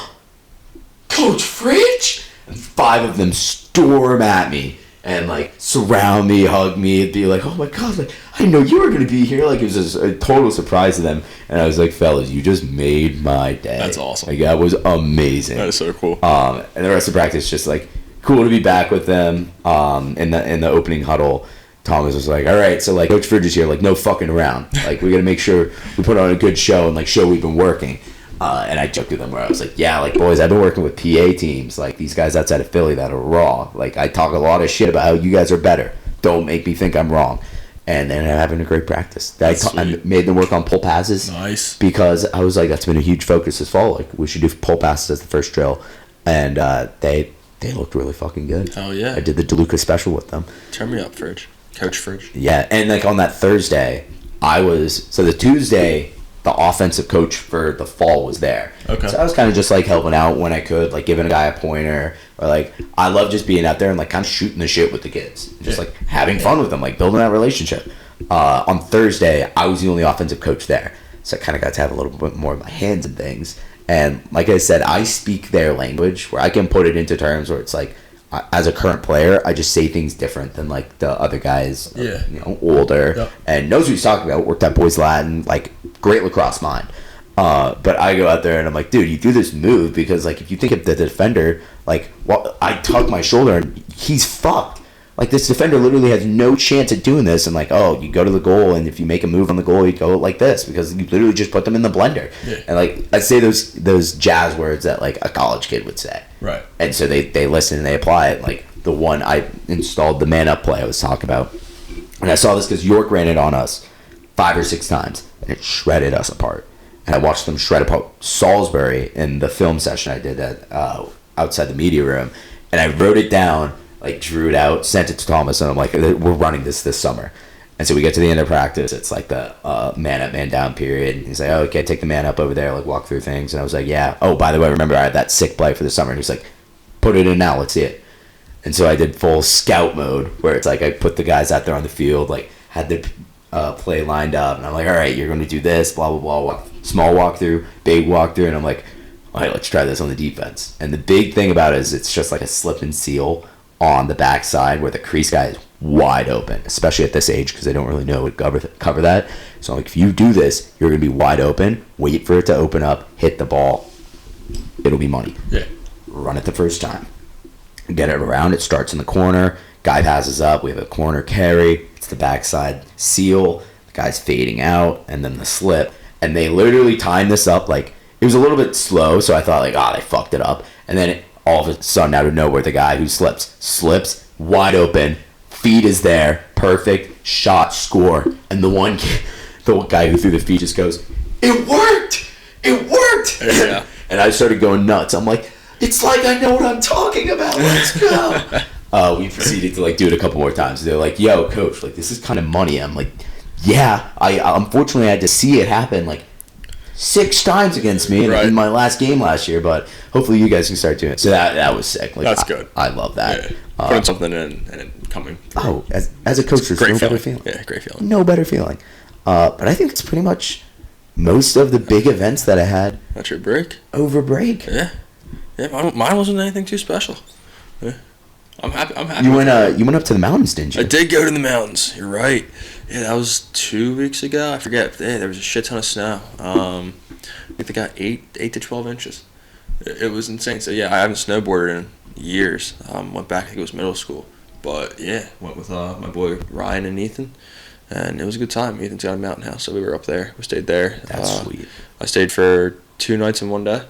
Speaker 4: Coach Fridge! And 5 of them storm at me and like surround me, hug me, and be like, oh my god, like, I didn't know you were gonna be here. Like, it was a total surprise to them. And I was like, fellas, you just made my day.
Speaker 3: That's awesome.
Speaker 4: Like, that was amazing.
Speaker 3: That is so cool.
Speaker 4: And the rest of practice, just like cool to be back with them. In the opening huddle, Thomas was like, all right, so like Coach Fridge is here, like no fucking around. Like, we gotta make sure we put on a good show and like show we've been working. And I joked with them where I was like, yeah, like, boys, I've been working with PA teams, like these guys outside of Philly that are raw. Like, I talk a lot of shit about how you guys are better. Don't make me think I'm wrong. And then having a great practice. I made them work on pull passes.
Speaker 3: Nice.
Speaker 4: Because I was like, that's been a huge focus this fall. Like, we should do pull passes as the first drill. And they looked really fucking good.
Speaker 3: Hell yeah.
Speaker 4: I did the DeLuca special with them.
Speaker 3: Turn me up, Fridge. Coach Fridge.
Speaker 4: Yeah, and like on that Thursday, the Tuesday, the offensive coach for the fall was there. Okay. So I was kind of just like helping out when I could, like giving a guy a pointer, or like, I love just being out there and like kind of shooting the shit with the kids, just like having fun with them, like building that relationship. On Thursday, I was the only offensive coach there, so I kind of got to have a little bit more of my hands in things. And like I said, I speak their language where I can put it into terms where it's like, as a current player, I just say things different than like the other guys, older, and knows what he's talking about. Worked at Boys Latin, like great lacrosse mind. But I go out there and I'm like, dude, you do this move because like if you think of the defender, like, well, I tug my shoulder and he's fucked. Like, this defender literally has no chance at doing this. And like, oh, you go to the goal, and if you make a move on the goal, you go like this because you literally just put them in the blender. Yeah. And like, I say those jazz words that like a college kid would say.
Speaker 3: Right.
Speaker 4: And so they listen and they apply it. Like the one I installed, the man up play I was talking about, and I saw this because York ran it on us 5 or 6 times, and it shredded us apart. And I watched them shred apart Salisbury in the film session I did at outside the media room, and I wrote it down. Like, drew it out, sent it to Thomas, and I'm like, we're running this summer. And so we get to the end of practice. It's like the man up, man down period. And he's like, oh, okay, take the man up over there, like walk through things. And I was like, yeah. Oh, by the way, remember I had that sick play for the summer. And he's like, put it in now, let's see it. And so I did full scout mode where it's like I put the guys out there on the field, like had the play lined up. And I'm like, all right, you're going to do this, blah, blah, blah. Small walkthrough, big walkthrough. And I'm like, all right, let's try this on the defense. And the big thing about it is it's just like a slip and seal on the backside where the crease guy is wide open, especially at this age because they don't really know what cover that. So like, if you do this, you're going to be wide open. Wait for it to open up, hit the ball. It'll be money.
Speaker 3: Yeah.
Speaker 4: Run it the first time. Get it around. It starts in the corner. Guy passes up. We have a corner carry. It's the backside seal. The guy's fading out, and then the slip. And they literally timed this up. Like, it was a little bit slow, so I thought like, they fucked it up. And then all of a sudden, out of nowhere, the guy who slips, wide open, feet is there, perfect, shot, score. And the guy who threw the feet just goes, it worked! It worked!
Speaker 3: Yeah.
Speaker 4: And I started going nuts. I'm like, it's like I know what I'm talking about. Let's go. We proceeded to like do it a couple more times. They're like, yo, coach, like this is kind of money. I'm like, yeah. I unfortunately had to see it happen like 6 times against me in my last game last year, but hopefully you guys can start doing it. So that was sick. Like,
Speaker 3: That's good.
Speaker 4: I love that.
Speaker 3: Yeah. Putting something in and coming through.
Speaker 4: Oh, as a coach, there's no better feeling.
Speaker 3: Yeah, great feeling.
Speaker 4: No better feeling. But I think it's pretty much most of the big events that I had.
Speaker 3: That's your break?
Speaker 4: Over break.
Speaker 3: Yeah. Yeah, mine wasn't anything too special. Yeah. I'm happy.
Speaker 4: You went up to the mountains, didn't you?
Speaker 3: I did go to the mountains. You're right. Yeah, that was 2 weeks ago. I forget. Yeah, there was a shit ton of snow. I think they got 8 to 12 inches. It was insane. So yeah, I haven't snowboarded in years. Went back. I think it was middle school. But yeah, went with my boy Ryan and Ethan, and it was a good time. Ethan's got a mountain house, so we were up there. We stayed there.
Speaker 4: That's sweet.
Speaker 3: I stayed for 2 nights and 1 day.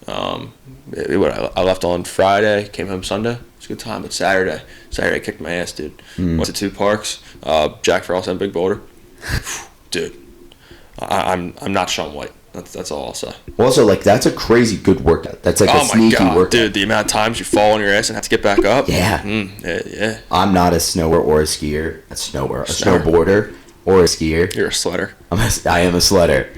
Speaker 3: I left on Friday, came home Sunday. It was a good time. But Saturday I kicked my ass, dude. Went to 2 parks, Jack Frost and Big Boulder. Dude, I'm not Shaun White. That's all I'll say.
Speaker 4: Also, like, that's a crazy good workout. That's like a sneaky workout.
Speaker 3: Dude, the amount of times you fall on your ass and have to get back up.
Speaker 4: Yeah.
Speaker 3: Yeah.
Speaker 4: I'm not a snower or a skier. A snowboarder or a skier.
Speaker 3: You're a sledder.
Speaker 4: I am a sledder.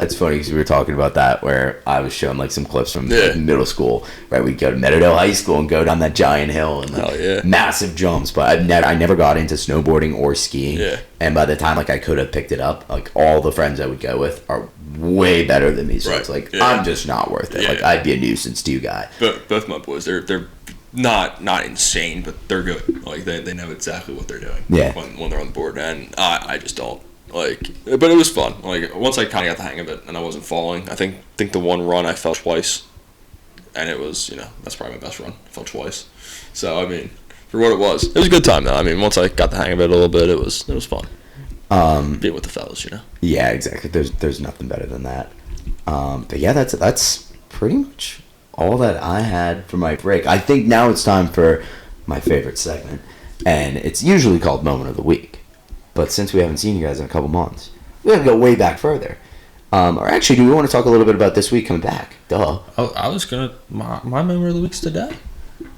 Speaker 4: It's funny because we were talking about that where I was showing like some clips from like, middle school. Right, we'd go to Meadowdale High School and go down that giant hill and like, massive jumps. But I never got into snowboarding or skiing. Yeah. And by the time like I could have picked it up, like all the friends I would go with are way better than me. So it's like I'm just not worth it. Like I'd be a nuisance to you guy.
Speaker 3: Both my boys, they're not insane, but they're good. Like they know exactly what they're doing.
Speaker 4: Yeah.
Speaker 3: When they're on the board, and I just don't like. But it was fun. Like once I kind of got the hang of it, and I wasn't falling. I think the one run I fell twice, and it was that's probably my best run. I fell twice. So I mean, for what it was a good time though. I mean, once I got the hang of it a little bit, it was fun. Being with the fellas,
Speaker 4: Yeah, exactly. There's nothing better than that. But yeah, that's pretty much all that I had for my break. I think now it's time for my favorite segment, and it's usually called Moment of the Week. But since we haven't seen you guys in a couple months, we have to go way back further. Or actually, do we want to talk a little bit about this week coming back? Duh.
Speaker 3: Oh, I was gonna my Moment of the Week's today.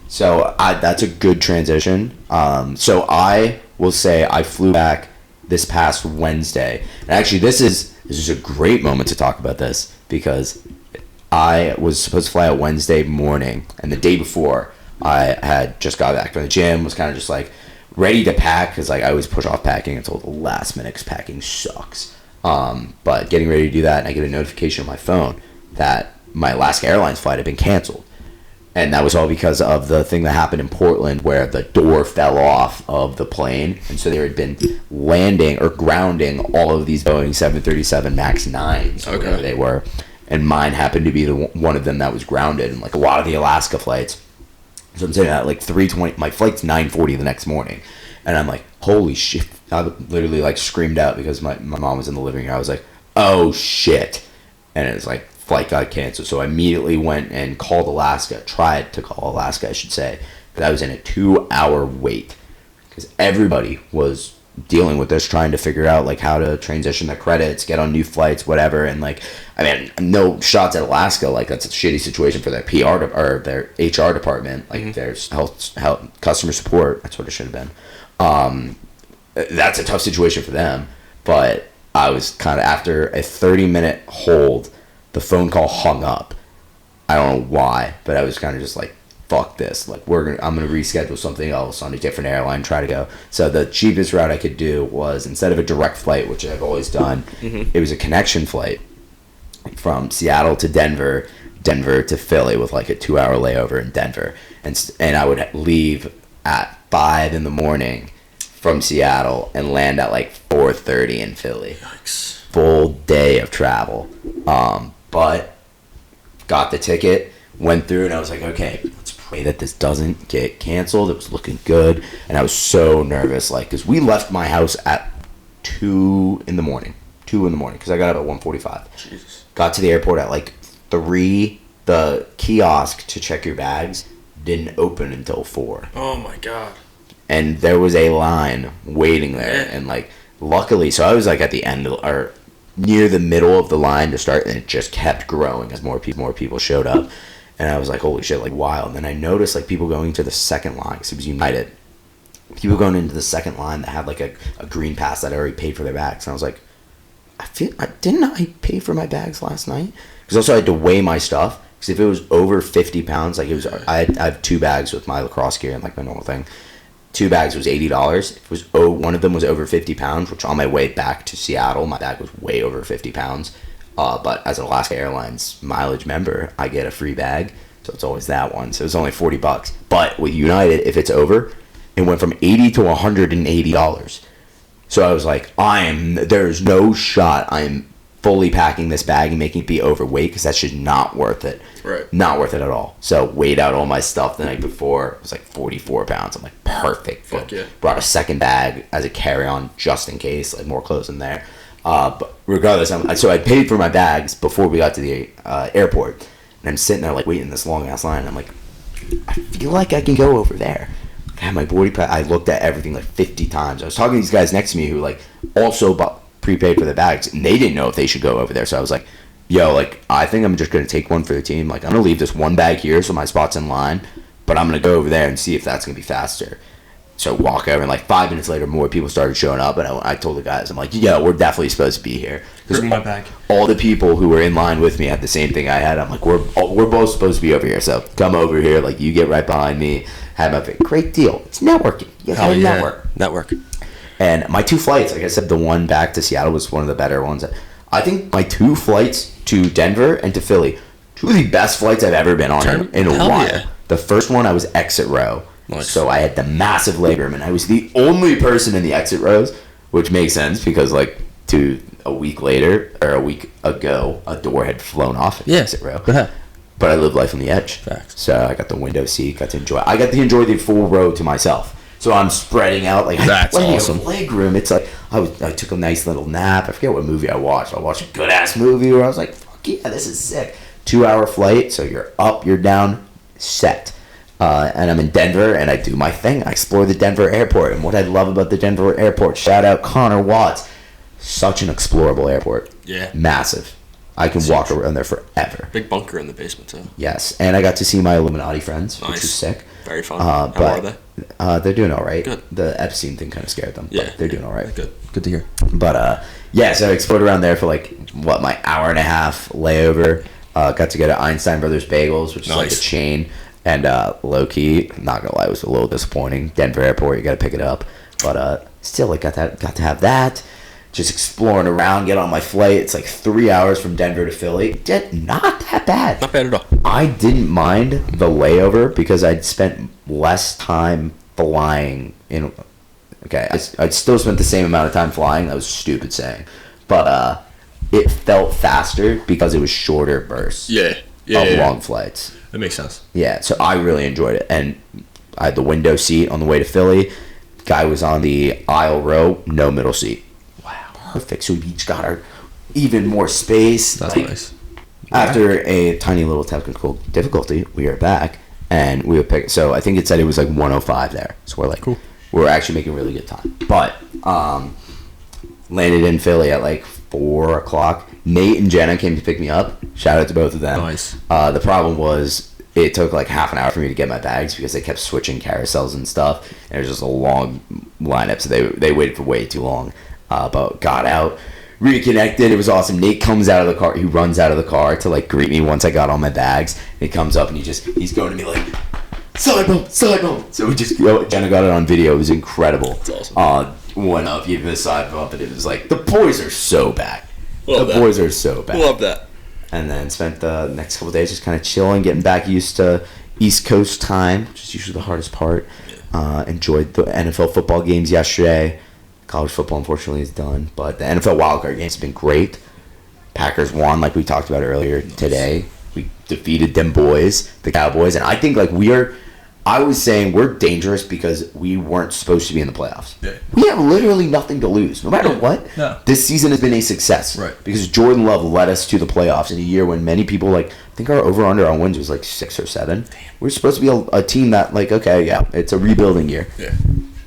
Speaker 4: So that's a good transition. So I will say I flew back this past Wednesday. And actually, this is a great moment to talk about this because I was supposed to fly out Wednesday morning, and the day before, I had just got back from the gym, was kind of just like ready to pack because like I always push off packing until the last minute because packing sucks. But getting ready to do that, and I get a notification on my phone that my Alaska Airlines flight had been canceled. And that was all because of the thing that happened in Portland where the door fell off of the plane. And so there had been landing or grounding all of these Boeing 737 MAX 9s, or whatever they were. And mine happened to be one of them that was grounded. And like a lot of the Alaska flights. So I'm saying that like 3:20, my flight's 9:40 the next morning. And I'm like, holy shit. I literally like screamed out because my mom was in the living room. I was like, oh shit. And it was like, flight got canceled, so I immediately went and called Alaska. Tried to call Alaska, I should say, but I was in a 2-hour wait because everybody was dealing with this, trying to figure out like how to transition their credits, get on new flights, whatever. And like, I mean, no shots at Alaska. Like that's a shitty situation for their PR or their HR department. Like their health customer support. That's what it should have been. That's a tough situation for them. But I was kind of after a 30-minute hold. The phone call hung up. I don't know why, but I was kind of just like, fuck this. Like I'm gonna reschedule something else on a different airline, try to go. So the cheapest route I could do was, instead of a direct flight, which I've always done, it was a connection flight from Seattle to Denver to Philly with like a 2-hour layover in Denver. And I would leave at 5 a.m. from Seattle and land at like 4:30 in Philly.
Speaker 3: Yikes.
Speaker 4: Full day of travel. But got the ticket, went through, and I was like, okay, let's pray that this doesn't get canceled. It was looking good, and I was so nervous, like, because we left my house at 2 in the morning, because I got up at 1:45.
Speaker 3: Jesus.
Speaker 4: Got to the airport at like 3. The kiosk to check your bags didn't open until 4.
Speaker 3: Oh my god.
Speaker 4: And there was a line waiting there, and like, luckily, so I was like at the end of, or near the middle of the line to start, and it just kept growing as more people showed up. And I was like, holy shit, like, wild. And then I noticed, like, people going to the second line, because it was United. People going into the second line that had, like, a green pass that I already paid for their bags. And I was like, didn't I pay for my bags last night? Because also I had to weigh my stuff. Because if it was over 50 pounds, like, I have 2 bags with my lacrosse gear and, like, my normal thing. 2 bags was $80. If it was one of them was over 50 pounds, which on my way back to Seattle, my bag was way over 50 pounds. But as an Alaska Airlines mileage member, I get a free bag, so it's always that one. So it's only $40. But with United, if it's over, it went from $80 to $180. So I was like, there's no shot I'm fully packing this bag and making it be overweight, because that's just not worth it.
Speaker 3: Right.
Speaker 4: Not worth it at all. So weighed out all my stuff the night before. It was like 44 pounds. I'm like, perfect.
Speaker 3: Fuck yeah.
Speaker 4: Brought a second bag as a carry-on just in case, like more clothes in there. But regardless, so I paid for my bags before we got to the airport, and I'm sitting there like waiting in this long ass line. And I'm like, I feel like I can go over there. I had my boarding pass. I looked at everything like 50 times. I was talking to these guys next to me who like also prepaid for their bags, and they didn't know if they should go over there. So I was like, yo, like, I think I'm just gonna take one for the team. Like, I'm gonna leave this one bag here so my spot's in line, but I'm gonna go over there and see if that's gonna be faster. So walk over, and like 5 minutes later, more people started showing up, and I told the guys, I'm like, yeah, we're definitely supposed to be here.
Speaker 3: Bring my bag.
Speaker 4: All the people who were in line with me had the same thing I had. I'm like, we're both supposed to be over here, so come over here. Like, you get right behind me. Have my pick. Great deal. It's networking. You have network. And my 2 flights, like I said, the one back to Seattle was one of the better ones. I think my 2 flights to Denver and to Philly, 2 of the best flights I've ever been on in a while. Yeah. The first one, I was exit row. Nice. So I had the massive leg room, and I was the only person in the exit rows, which makes sense because, like, a week later, or a week ago, a door had flown off in the exit row. But I live life on the edge. Facts. So I got the window seat, got to enjoy the full row to myself. So I'm spreading out, like,
Speaker 3: that's awesome.
Speaker 4: Leg room. It's like, I took a nice little nap. I forget what movie I watched. I watched a good-ass movie where I was like, fuck yeah, this is sick. 2-hour flight, so you're up, you're down, set. And I'm in Denver, and I do my thing. I explore the Denver airport, and what I love about the Denver airport, shout out Connor Watts, such an explorable airport.
Speaker 3: Yeah.
Speaker 4: Massive. I can walk around there forever.
Speaker 3: Big bunker in the basement, too.
Speaker 4: Yes, and I got to see my Illuminati friends, which was sick.
Speaker 3: Very fun. How are they?
Speaker 4: They're doing all right.
Speaker 3: Good.
Speaker 4: The Epstein thing kind of scared them, but they're doing all right.
Speaker 3: Good to hear.
Speaker 4: But, yeah, so I explored around there for, like, my hour and a half layover. Got to go to Einstein Brothers Bagels, which is like a chain. And low-key, not going to lie, it was a little disappointing. Denver Airport, you got to pick it up. But still, like, got to have that. Just exploring around, get on my flight. It's like 3 hours from Denver to Philly. Not that bad.
Speaker 3: Not bad at all.
Speaker 4: I didn't mind the layover because I'd spent less time flying in. Okay, I'd still spent the same amount of time flying. That was stupid saying. But it felt faster because it was shorter bursts.
Speaker 3: Yeah.
Speaker 4: Long flights.
Speaker 3: That makes sense.
Speaker 4: Yeah, so I really enjoyed it. And I had the window seat on the way to Philly. Guy was on the aisle row, no middle seat. Wow. Perfect. So we each got our even more space.
Speaker 3: That's nice.
Speaker 4: After a tiny little technical difficulty, we are back. And we would pick. So I think it said it was like 105 there. So we're like, cool. We're actually making really good time. But landed in Philly at like 4 o'clock. Nate and Jenna came to pick me up. Shout out to both of them.
Speaker 3: Nice.
Speaker 4: The problem was it took like half an hour for me to get my bags because they kept switching carousels and stuff. And it was just a long lineup, so they waited for way too long. But got out, reconnected. It was awesome. Nate comes out of the car. He runs out of the car to like greet me once I got all my bags. And he comes up and he's going to me like, side bump. So we just Jenna got it on video. It was incredible.
Speaker 3: That's awesome.
Speaker 4: Went up, gave him a side bump, and it was like the boys are so back. Boys are so bad.
Speaker 3: Love that.
Speaker 4: And then spent the next couple of days just kind of chilling, getting back used to East Coast time, which is usually the hardest part. Enjoyed the NFL football games yesterday. College football, unfortunately, is done. But the NFL wildcard games have been great. Packers won, like we talked about earlier today. We defeated them boys, the Cowboys. And I think like I was saying we're dangerous because we weren't supposed to be in the playoffs. Yeah. We have literally nothing to lose, no matter what.
Speaker 3: No.
Speaker 4: This season has been a success.
Speaker 3: Right. Because
Speaker 4: Jordan Love led us to the playoffs in a year when many people, like, I think our over-under on wins was like 6 or 7. Damn. We're supposed to be a team that, like, okay, yeah, it's a rebuilding year. Yeah.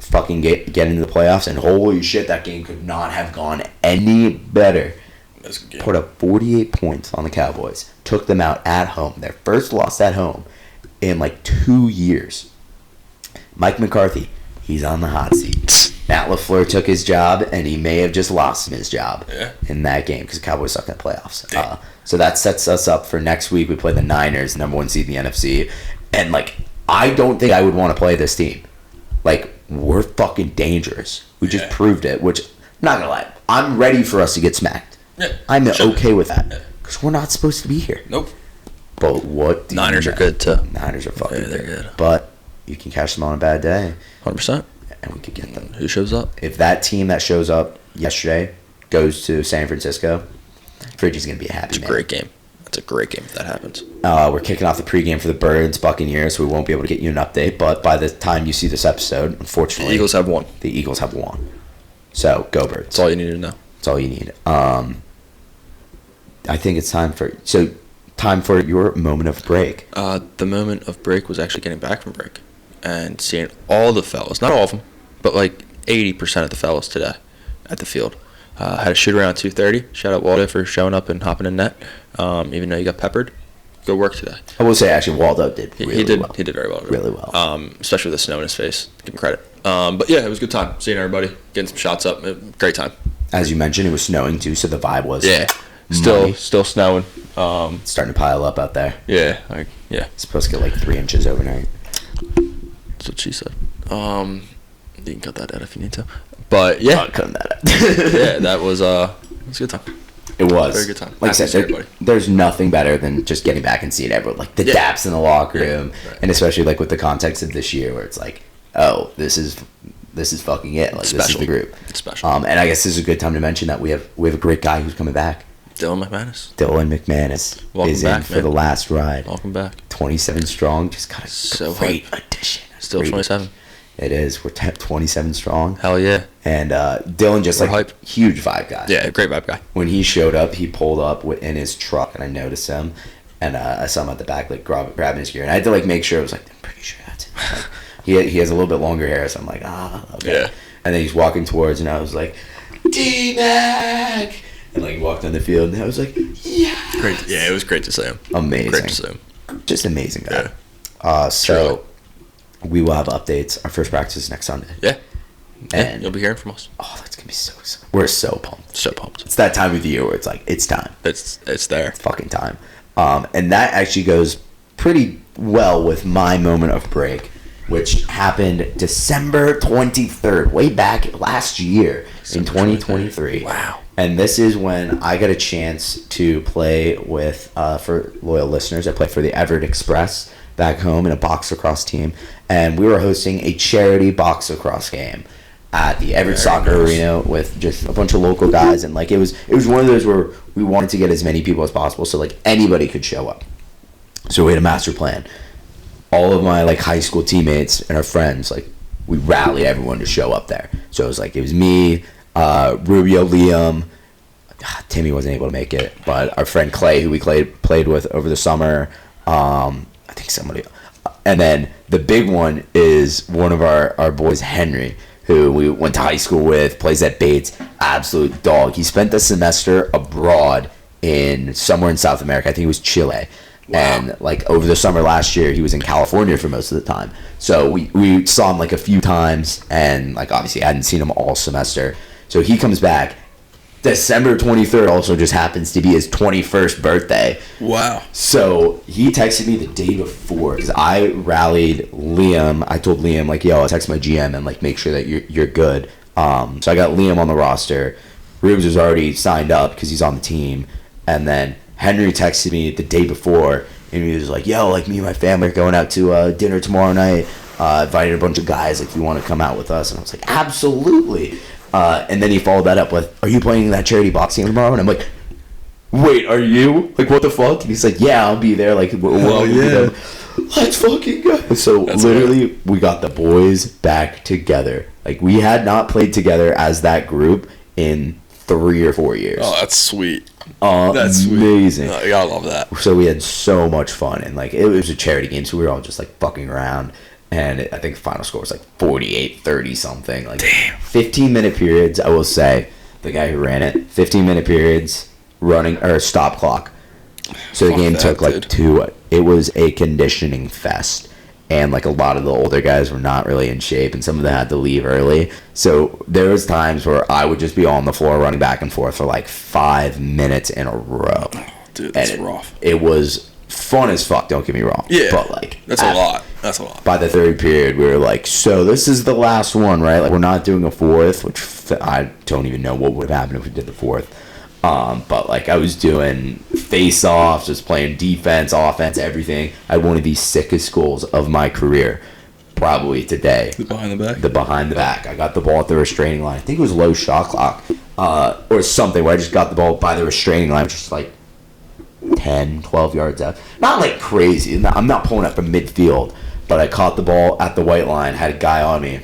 Speaker 4: Fucking get into the playoffs, and holy shit, that game could not have gone any better.
Speaker 3: That's a good game.
Speaker 4: Put up 48 points on the Cowboys. Took them out at home. Their first loss at home in like 2 years. Mike McCarthy, he's on the hot seat. Matt LaFleur took his job, and he may have just lost his job in that game because the Cowboys suck in the playoffs. So that sets us up for next week. We play the Niners, number 1 seed in the NFC. And, like, I don't think I would want to play this team. Like, we're fucking dangerous. We just proved it, which, I'm not going to lie, I'm ready for us to get smacked.
Speaker 3: Yeah,
Speaker 4: I'm okay with that because we're not supposed to be here.
Speaker 3: Nope.
Speaker 4: But what?
Speaker 3: Niners are good, too.
Speaker 4: Niners are fucking
Speaker 3: they're good.
Speaker 4: But you can catch them on a bad day.
Speaker 3: 100%.
Speaker 4: And we could get them.
Speaker 3: Who shows up?
Speaker 4: If that team that shows up yesterday goes to San Francisco, Fridgie's going to be a happy man.
Speaker 3: It's a great game. It's a great game if that happens.
Speaker 4: We're kicking off the pregame for the Birds Buccaneers, so we won't be able to get you an update. But by the time you see this episode, unfortunately,
Speaker 3: The Eagles have won.
Speaker 4: The Eagles have won. So go Birds.
Speaker 3: That's all you need to know.
Speaker 4: That's all you need. I think it's time for your moment of break.
Speaker 3: The moment of break was actually getting back from break and seeing all the fellas, not all of them, but like 80% of the fellas today at the field. Had a shoot around at 2:30. Shout out Waldo for showing up and hopping in net. Even though you got peppered, good work today.
Speaker 4: I will say, actually, Waldo did really well.
Speaker 3: He did very well.
Speaker 4: Really well.
Speaker 3: Especially with the snow in his face. Give him credit. But yeah, it was a good time. Seeing everybody, getting some shots up. Great time.
Speaker 4: As you mentioned, it was snowing too, so the vibe was
Speaker 3: Still snowing.
Speaker 4: Starting to pile up out there.
Speaker 3: Yeah.
Speaker 4: It's supposed to get like 3 inches overnight.
Speaker 3: That's what she said. You can cut that out if you need to. But yeah,
Speaker 4: I'm cutting that out.
Speaker 3: yeah, that was it was a good time.
Speaker 4: It was
Speaker 3: Very good time.
Speaker 4: Like I said, there's nothing better than just getting back and seeing everyone, like the daps in the locker room, and especially like with the context of this year, where it's like, oh, this is fucking it. Like this is the group.
Speaker 3: It's special.
Speaker 4: And I guess this is a good time to mention that we have a great guy who's coming back.
Speaker 3: Dylan McManus.
Speaker 4: Dylan McManus is in for the last ride.
Speaker 3: Welcome back.
Speaker 4: 27 strong. Just got a great addition.
Speaker 3: Still 27.
Speaker 4: It is. We're 27 strong.
Speaker 3: Hell yeah.
Speaker 4: And Dylan just
Speaker 3: hype.
Speaker 4: Huge vibe guy.
Speaker 3: Yeah, great vibe guy.
Speaker 4: When he showed up, he pulled up in his truck, and I noticed him, and I saw him at the back, like grabbing his gear, and I had to like make sure. I was like, I'm pretty sure that's him. Like, he has a little bit longer hair, so I'm like, okay.
Speaker 3: Yeah.
Speaker 4: And then he's walking towards, and I was like, D-Mac! And like he walked on the field, and I was like, yeah.
Speaker 3: Great. Yeah, it was great to see him.
Speaker 4: Amazing.
Speaker 3: Great to see him.
Speaker 4: Just amazing guy.
Speaker 3: Yeah.
Speaker 4: So we will have updates. Our first practice is next Sunday.
Speaker 3: Yeah.
Speaker 4: And
Speaker 3: you'll be hearing from us.
Speaker 4: Oh, that's gonna be so. We're so pumped.
Speaker 3: So pumped.
Speaker 4: It's that time of the year where it's like it's time.
Speaker 3: It's there.
Speaker 4: It's fucking time. And that actually goes pretty well with my moment of break, which happened December 23rd, way back last year in 2023.
Speaker 3: Wow.
Speaker 4: And this is when I got a chance to play with, for loyal listeners, I played for the Everett Express back home in a box lacrosse team. And we were hosting a charity box lacrosse game at the Everett Soccer Arena with just a bunch of local guys. And like it was one of those where we wanted to get as many people as possible so like anybody could show up. So we had a master plan. All of my like high school teammates and our friends, like we rallied everyone to show up there. So it was me, Rubio, Liam, Timmy wasn't able to make it, but our friend Clay, who we played with over the summer, I think somebody, and then the big one is one of our boys, Henry, who we went to high school with, plays at Bates, absolute dog. He spent the semester abroad somewhere in South America. I think it was Chile. Wow. And like over the summer last year, he was in California for most of the time. So we saw him like a few times, and like obviously I hadn't seen him all semester. So he comes back. December 23rd also just happens to be his 21st birthday.
Speaker 3: Wow.
Speaker 4: So he texted me the day before because I rallied Liam. I told Liam like, yo, I'll text my GM and like make sure that you're good. So I got Liam on the roster. Rubes was already signed up because he's on the team, and then Henry texted me the day before, and he was like, yo, like me and my family are going out to dinner tomorrow night. Invited a bunch of guys, like, you want to come out with us? And I was like, absolutely. And then he followed that up with, are you playing that charity boxing tomorrow? And I'm like, wait, are you? Like, what the fuck? And he's like, yeah, I'll be there. Like, well, yeah. Let's fucking go. So that's literally, right. We got the boys back together. Like, we had not played together as that group in 3 or 4 years.
Speaker 3: Oh, that's sweet.
Speaker 4: That's amazing.
Speaker 3: Oh, I love that.
Speaker 4: So we had so much fun, and like it was a charity game, so we were all just like fucking around. And I think the final score was like 48-30 something. Like, damn. 15-minute periods. I will say, the guy who ran it, 15-minute periods, running or stop clock. So the
Speaker 3: Fuck
Speaker 4: game
Speaker 3: that,
Speaker 4: took like
Speaker 3: dude.
Speaker 4: 2. It was a conditioning fest. And like a lot of the older guys were not really in shape, and some of them had to leave early. So there was times where I would just be on the floor running back and forth for like 5 minutes in a row.
Speaker 3: Dude, that's
Speaker 4: And
Speaker 3: rough.
Speaker 4: It was fun as fuck. Don't get me wrong.
Speaker 3: Yeah,
Speaker 4: but like
Speaker 3: that's a lot. That's a lot.
Speaker 4: By the third period, we were like, so this is the last one, right? Like we're not doing a fourth, which I don't even know what would have happened if we did the fourth. But like I was doing face-offs, just playing defense, offense, everything. I had one of the sickest goals of my career, probably today.
Speaker 3: The behind the back?
Speaker 4: The behind the back. I got the ball at the restraining line. I think it was low shot clock or something where I just got the ball by the restraining line, just like 10, 12 yards out. Not like crazy. I'm not pulling up from midfield, but I caught the ball at the white line, had a guy on me,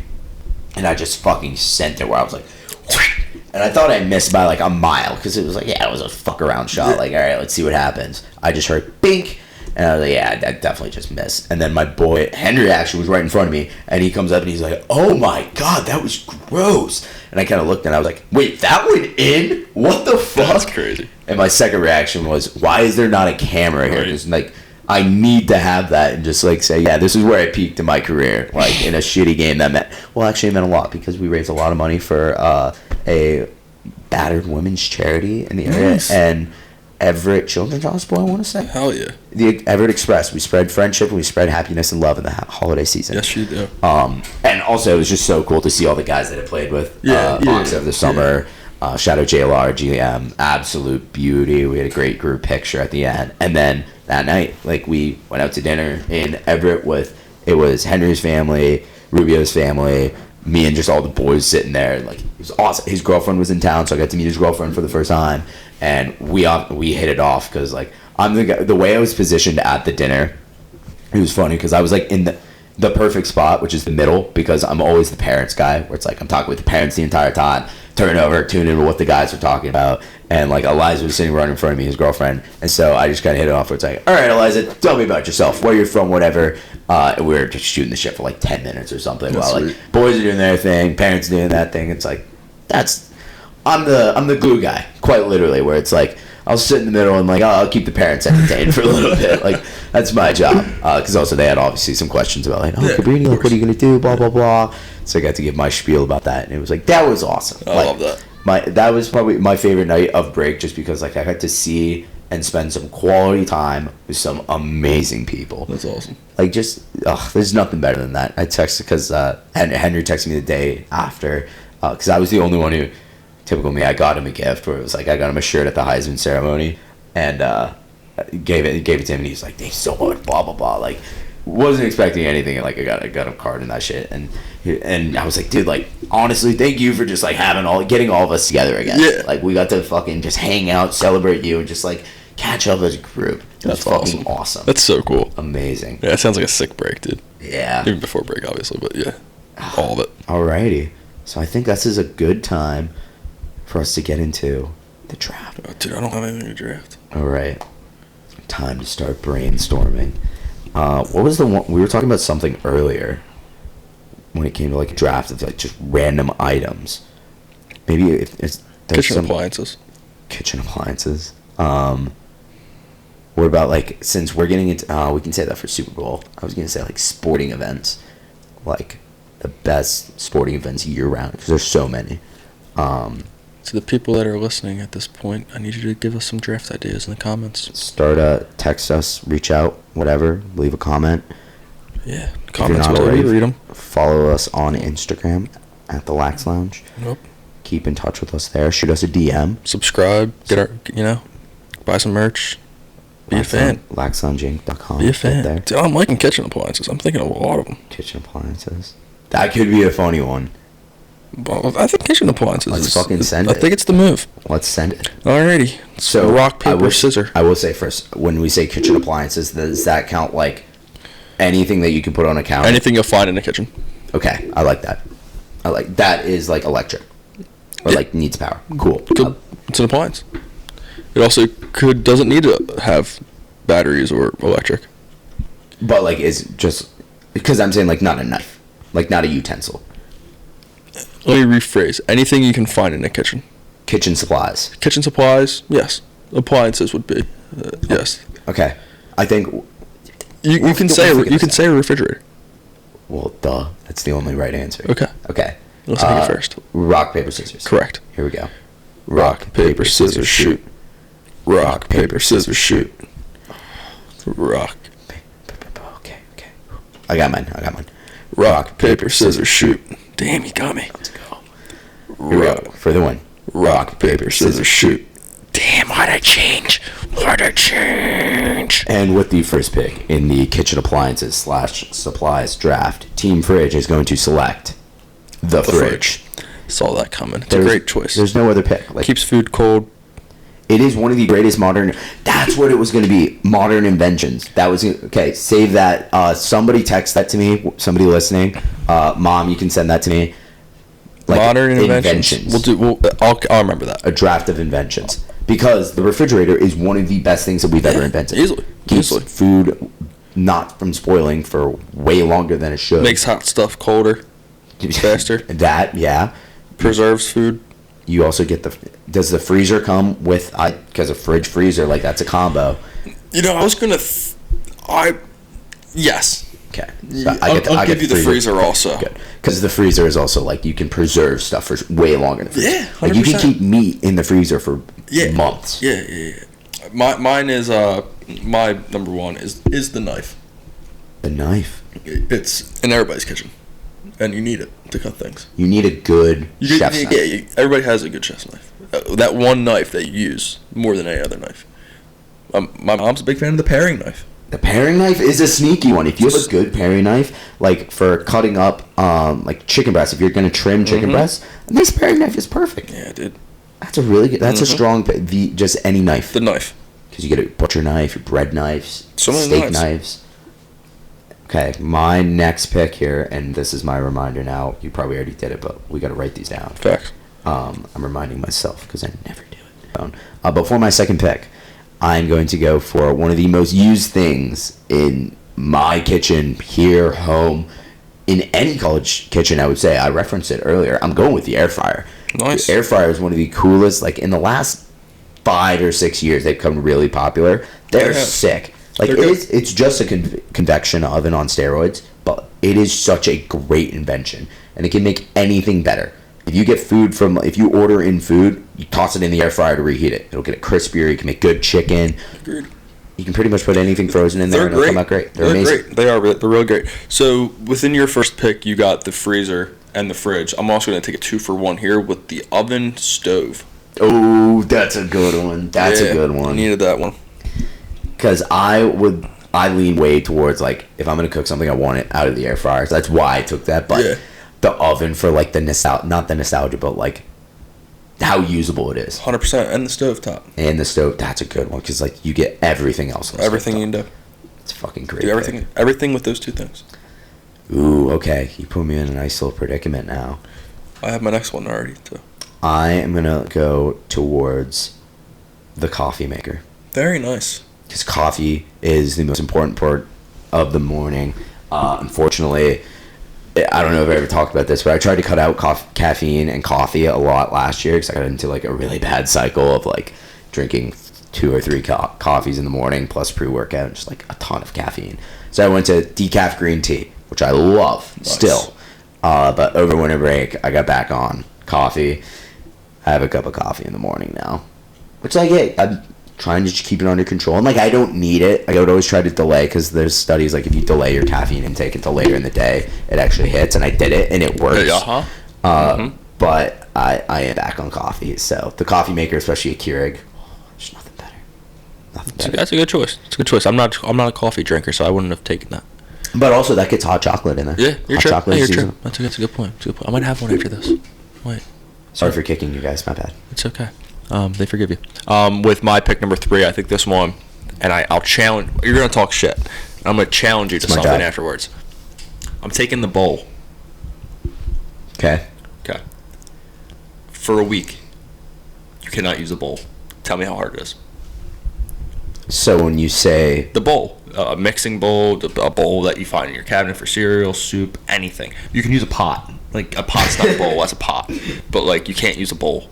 Speaker 4: and I just fucking sent it where I was like, and I thought I missed by like a mile because it was like, yeah, it was a fuck around shot. Like, all right, let's see what happens. I just heard bink, and I was like, yeah, I definitely just missed. And then my boy Henry actually was right in front of me, and he comes up and he's like, oh my god, that was gross. And I kind of looked and I was like, wait, that went in? What the fuck?
Speaker 3: That's crazy.
Speaker 4: And my second reaction was, why is there not a camera here?
Speaker 3: Right.
Speaker 4: Just like, I need to have that and just like say, yeah, this is where I peaked in my career. Like in a shitty game that meant, well, actually it meant a lot because we raised a lot of money for a battered women's charity in the area.
Speaker 3: Nice.
Speaker 4: And Everett Children's Hospital, I want to say.
Speaker 3: Hell yeah.
Speaker 4: The Everett Express. We spread friendship and we spread happiness and love in the holiday season.
Speaker 3: Yes, you do.
Speaker 4: And also it was just so cool to see all the guys that I played with over the summer. Shadow JLR, GM, absolute beauty. We had a great group picture at the end. And then that night, like we went out to dinner in Everett with, it was Henry's family, Rubio's family, me and just all the boys sitting there. Like it was awesome. His girlfriend was in town, so I got to meet his girlfriend for the first time. And we hit it off because like I'm the guy, the way I was positioned at the dinner, it was funny because I was like in the perfect spot, which is the middle, because I'm always the parents guy, where it's like I'm talking with the parents the entire time, turn over, tune in to what the guys are talking about, and like Eliza was sitting right in front of me, his girlfriend, and so I just kind of hit it off where it's like, all right, Eliza, tell me about yourself, where you're from, whatever. And we were just shooting the shit for like 10 minutes or something,
Speaker 3: That's
Speaker 4: while
Speaker 3: sweet.
Speaker 4: like boys are doing their thing, parents doing that thing. It's like I'm the glue guy, quite literally, where it's like I'll sit in the middle and like I'll keep the parents entertained for a little bit. Like that's my job. Because also they had obviously some questions about like, Cabrini, like, what are you gonna do? Blah blah blah. So I got to give my spiel about that, and it was like that was awesome.
Speaker 3: I love that.
Speaker 4: That was probably my favorite night of break, just because like I got to see and spend some quality time with some amazing people.
Speaker 3: That's awesome.
Speaker 4: Like just there's nothing better than that. I texted because Henry texted me the day after because I was the only one who. Typical me, I got him a gift where it was like I got him a shirt at the Heisman ceremony and gave it to him, and he's like, thanks so much, blah blah blah. Like wasn't expecting anything, and like I got a card and that shit, and I was like, dude, like honestly, thank you for just like getting all of us together again.
Speaker 3: Yeah.
Speaker 4: Like we got to fucking just hang out, celebrate you, and just like catch up as a group. It was
Speaker 3: That's
Speaker 4: fucking awesome.
Speaker 3: That's so cool.
Speaker 4: Amazing.
Speaker 3: Yeah, it sounds like a sick break, dude.
Speaker 4: Yeah.
Speaker 3: Even before break, obviously, but yeah, all of it.
Speaker 4: Alrighty. So I think this is a good time for us to get into the draft.
Speaker 3: Oh, dude, I don't have anything to draft.
Speaker 4: All right, time to start brainstorming. What was the one we were talking about? Something earlier when it came to like a draft of like just random items. Maybe if it's
Speaker 3: Kitchen appliances.
Speaker 4: Kitchen appliances. What about like, since we're getting into we can say that for Super Bowl. I was gonna say like sporting events, like the best sporting events year round, because there's so many.
Speaker 3: To the people that are listening at this point, I need you to give us some draft ideas in the comments.
Speaker 4: Text us, reach out, whatever, leave a comment.
Speaker 3: Yeah,
Speaker 4: If
Speaker 3: comments,
Speaker 4: you're not
Speaker 3: we
Speaker 4: already,
Speaker 3: read them.
Speaker 4: follow us on Instagram at the Lax Lounge.
Speaker 3: Nope.
Speaker 4: Keep in touch with us there. Shoot us a DM.
Speaker 3: Subscribe, buy some merch, be a fan.
Speaker 4: LaxLoungeinc.com.
Speaker 3: Be a fan.
Speaker 4: There.
Speaker 3: Dude, I'm liking kitchen appliances. I'm thinking of a lot of them.
Speaker 4: Kitchen appliances. That could be a funny one.
Speaker 3: Well, I think kitchen appliances.
Speaker 4: Let's fucking send it.
Speaker 3: I think it's the move.
Speaker 4: Let's send it.
Speaker 3: Alrighty.
Speaker 4: So
Speaker 3: rock, paper, scissors.
Speaker 4: I will say first, when we say kitchen appliances, does that count like anything that you can put on a counter?
Speaker 3: Anything you'll find in the kitchen.
Speaker 4: Okay, I like that. That is like electric. Or
Speaker 3: Yeah.
Speaker 4: like needs power. Cool.
Speaker 3: It's an appliance. It also doesn't need to have batteries or electric.
Speaker 4: But like is just because I'm saying like not a knife, like not a utensil.
Speaker 3: Let me rephrase. Anything you can find in the kitchen.
Speaker 4: Kitchen supplies.
Speaker 3: Kitchen supplies, yes. appliances would be. Yes.
Speaker 4: Okay. I think.
Speaker 3: You can say refrigerator.
Speaker 4: Well, duh. That's the only right answer.
Speaker 3: Okay.
Speaker 4: Okay.
Speaker 3: Let's take it first.
Speaker 4: Rock, paper, scissors.
Speaker 3: Correct.
Speaker 4: Here we go.
Speaker 3: Rock, paper, scissors, shoot. Rock, paper, scissors, shoot. Rock.
Speaker 4: Okay. I got mine.
Speaker 3: Rock, paper, scissors, shoot. Damn, you got me.
Speaker 4: Let's go. Here we go. For the win.
Speaker 3: Rock, paper, scissors, shoot. Damn, why'd I change?
Speaker 4: And with the first pick in the kitchen appliances / supplies draft, Team Fridge is going to select the fridge.
Speaker 3: Saw that coming. It's a great choice.
Speaker 4: There's no other pick.
Speaker 3: Keeps food cold.
Speaker 4: It is one of the greatest modern. That's what it was going to be. Modern inventions. That was okay. Save that. Somebody text that to me. Somebody listening. Mom, you can send that to me.
Speaker 3: Modern inventions. I'll remember that.
Speaker 4: A draft of inventions, because the refrigerator is one of the best things that we've ever invented. Keeps food not from spoiling for way longer than it should.
Speaker 3: Makes hot stuff colder, faster.
Speaker 4: That, yeah.
Speaker 3: Preserves food.
Speaker 4: You also get does the freezer come with, because a fridge freezer, that's a combo.
Speaker 3: I was going to, yes.
Speaker 4: Okay.
Speaker 3: So I'll give you the freezer also.
Speaker 4: Good. Because the freezer is also, you can preserve stuff for way longer than the freezer.
Speaker 3: Yeah, 100%.
Speaker 4: You can keep meat in the freezer for months.
Speaker 3: Yeah. Mine is, my number one is the knife.
Speaker 4: The knife?
Speaker 3: It's in everybody's kitchen. And you need it to cut things.
Speaker 4: You need a good chef's knife.
Speaker 3: Yeah, everybody has a good chef's knife. That one knife that you use more than any other knife. My mom's a big fan of the paring knife.
Speaker 4: The paring knife is a sneaky one. If you have a good paring knife, for cutting up chicken breast, if you're going to trim chicken breast, a nice paring knife is perfect.
Speaker 3: Yeah, dude.
Speaker 4: That's a really good. That's a strong. Just any knife.
Speaker 3: The knife.
Speaker 4: Because you get a butcher knife, your bread knives,
Speaker 3: so many
Speaker 4: steak knives. Okay, my next pick here, and this is my reminder now. You probably already did it, but we got to write these down.
Speaker 3: Facts.
Speaker 4: I'm reminding myself because I never do it. But for my second pick, I'm going to go for one of the most used things in my kitchen, here, home, in any college kitchen, I would say. I referenced it earlier. I'm going with the air fryer.
Speaker 3: Nice.
Speaker 4: The air fryer is one of the coolest. In the last 5 or 6 years, they've become really popular. They're sick. It's just a convection oven on steroids, but it is such a great invention, and it can make anything better. If you get food if you order in food, you toss it in the air fryer to reheat it. It'll get it crispier. You can make good chicken.
Speaker 3: Agreed.
Speaker 4: You can pretty much put anything frozen in there, and it'll come out great. They're amazing.
Speaker 3: Great. They're really great. So within your first pick, you got the freezer and the fridge. I'm also going to take a 2-for-1 here with the oven stove.
Speaker 4: Oh, that's a good one. That's a good one.
Speaker 3: I needed that one.
Speaker 4: Because I lean way towards, if I'm going to cook something, I want it out of the air fryer. So that's why I took that. But the oven for, the nostalgia, not the nostalgia, but, how usable it is.
Speaker 3: 100%. And the stovetop.
Speaker 4: And the stove, that's a good one. Because, you get everything else on the
Speaker 3: everything
Speaker 4: stovetop.
Speaker 3: you can do.
Speaker 4: It's fucking great.
Speaker 3: Do everything with those two things.
Speaker 4: Ooh, okay. You put me in a nice little predicament now.
Speaker 3: I have my next one already, too.
Speaker 4: I am going to go towards the coffee maker.
Speaker 3: Very nice.
Speaker 4: Because coffee is the most important part of the morning. Unfortunately, I don't know if I ever talked about this, but I tried to cut out caffeine and coffee a lot last year because I got into a really bad cycle of drinking 2 or 3 coffees in the morning plus pre-workout and just a ton of caffeine. So I went to decaf green tea, which I love still. But over winter break, I got back on coffee. I have a cup of coffee in the morning now, which I'm trying to just keep it under control. And I don't need it. I would always try to delay because there's studies if you delay your caffeine intake until later in the day, it actually hits. And I did it, and it works. But I am back on coffee. So the coffee maker, especially a Keurig, there's nothing better.
Speaker 3: That's a good choice. It's a good choice. I'm not a coffee drinker, so I wouldn't have taken that.
Speaker 4: But also that gets hot chocolate in there.
Speaker 3: Yeah, you're true.
Speaker 4: You're
Speaker 3: true. That's a good point. I might have one after this. Wait.
Speaker 4: Sorry for kicking you guys. My bad.
Speaker 3: It's okay. They forgive you. With my pick number 3, I think this one, and I'll challenge. You're gonna talk shit. I'm gonna challenge you to something afterwards. I'm taking the bowl.
Speaker 4: Okay.
Speaker 3: For a week, you cannot use a bowl. Tell me how hard it is.
Speaker 4: So when you say
Speaker 3: the bowl, a mixing bowl, a bowl that you find in your cabinet for cereal, soup, anything, you can use a pot. A pot's not a bowl. That's a pot. But you can't use a bowl.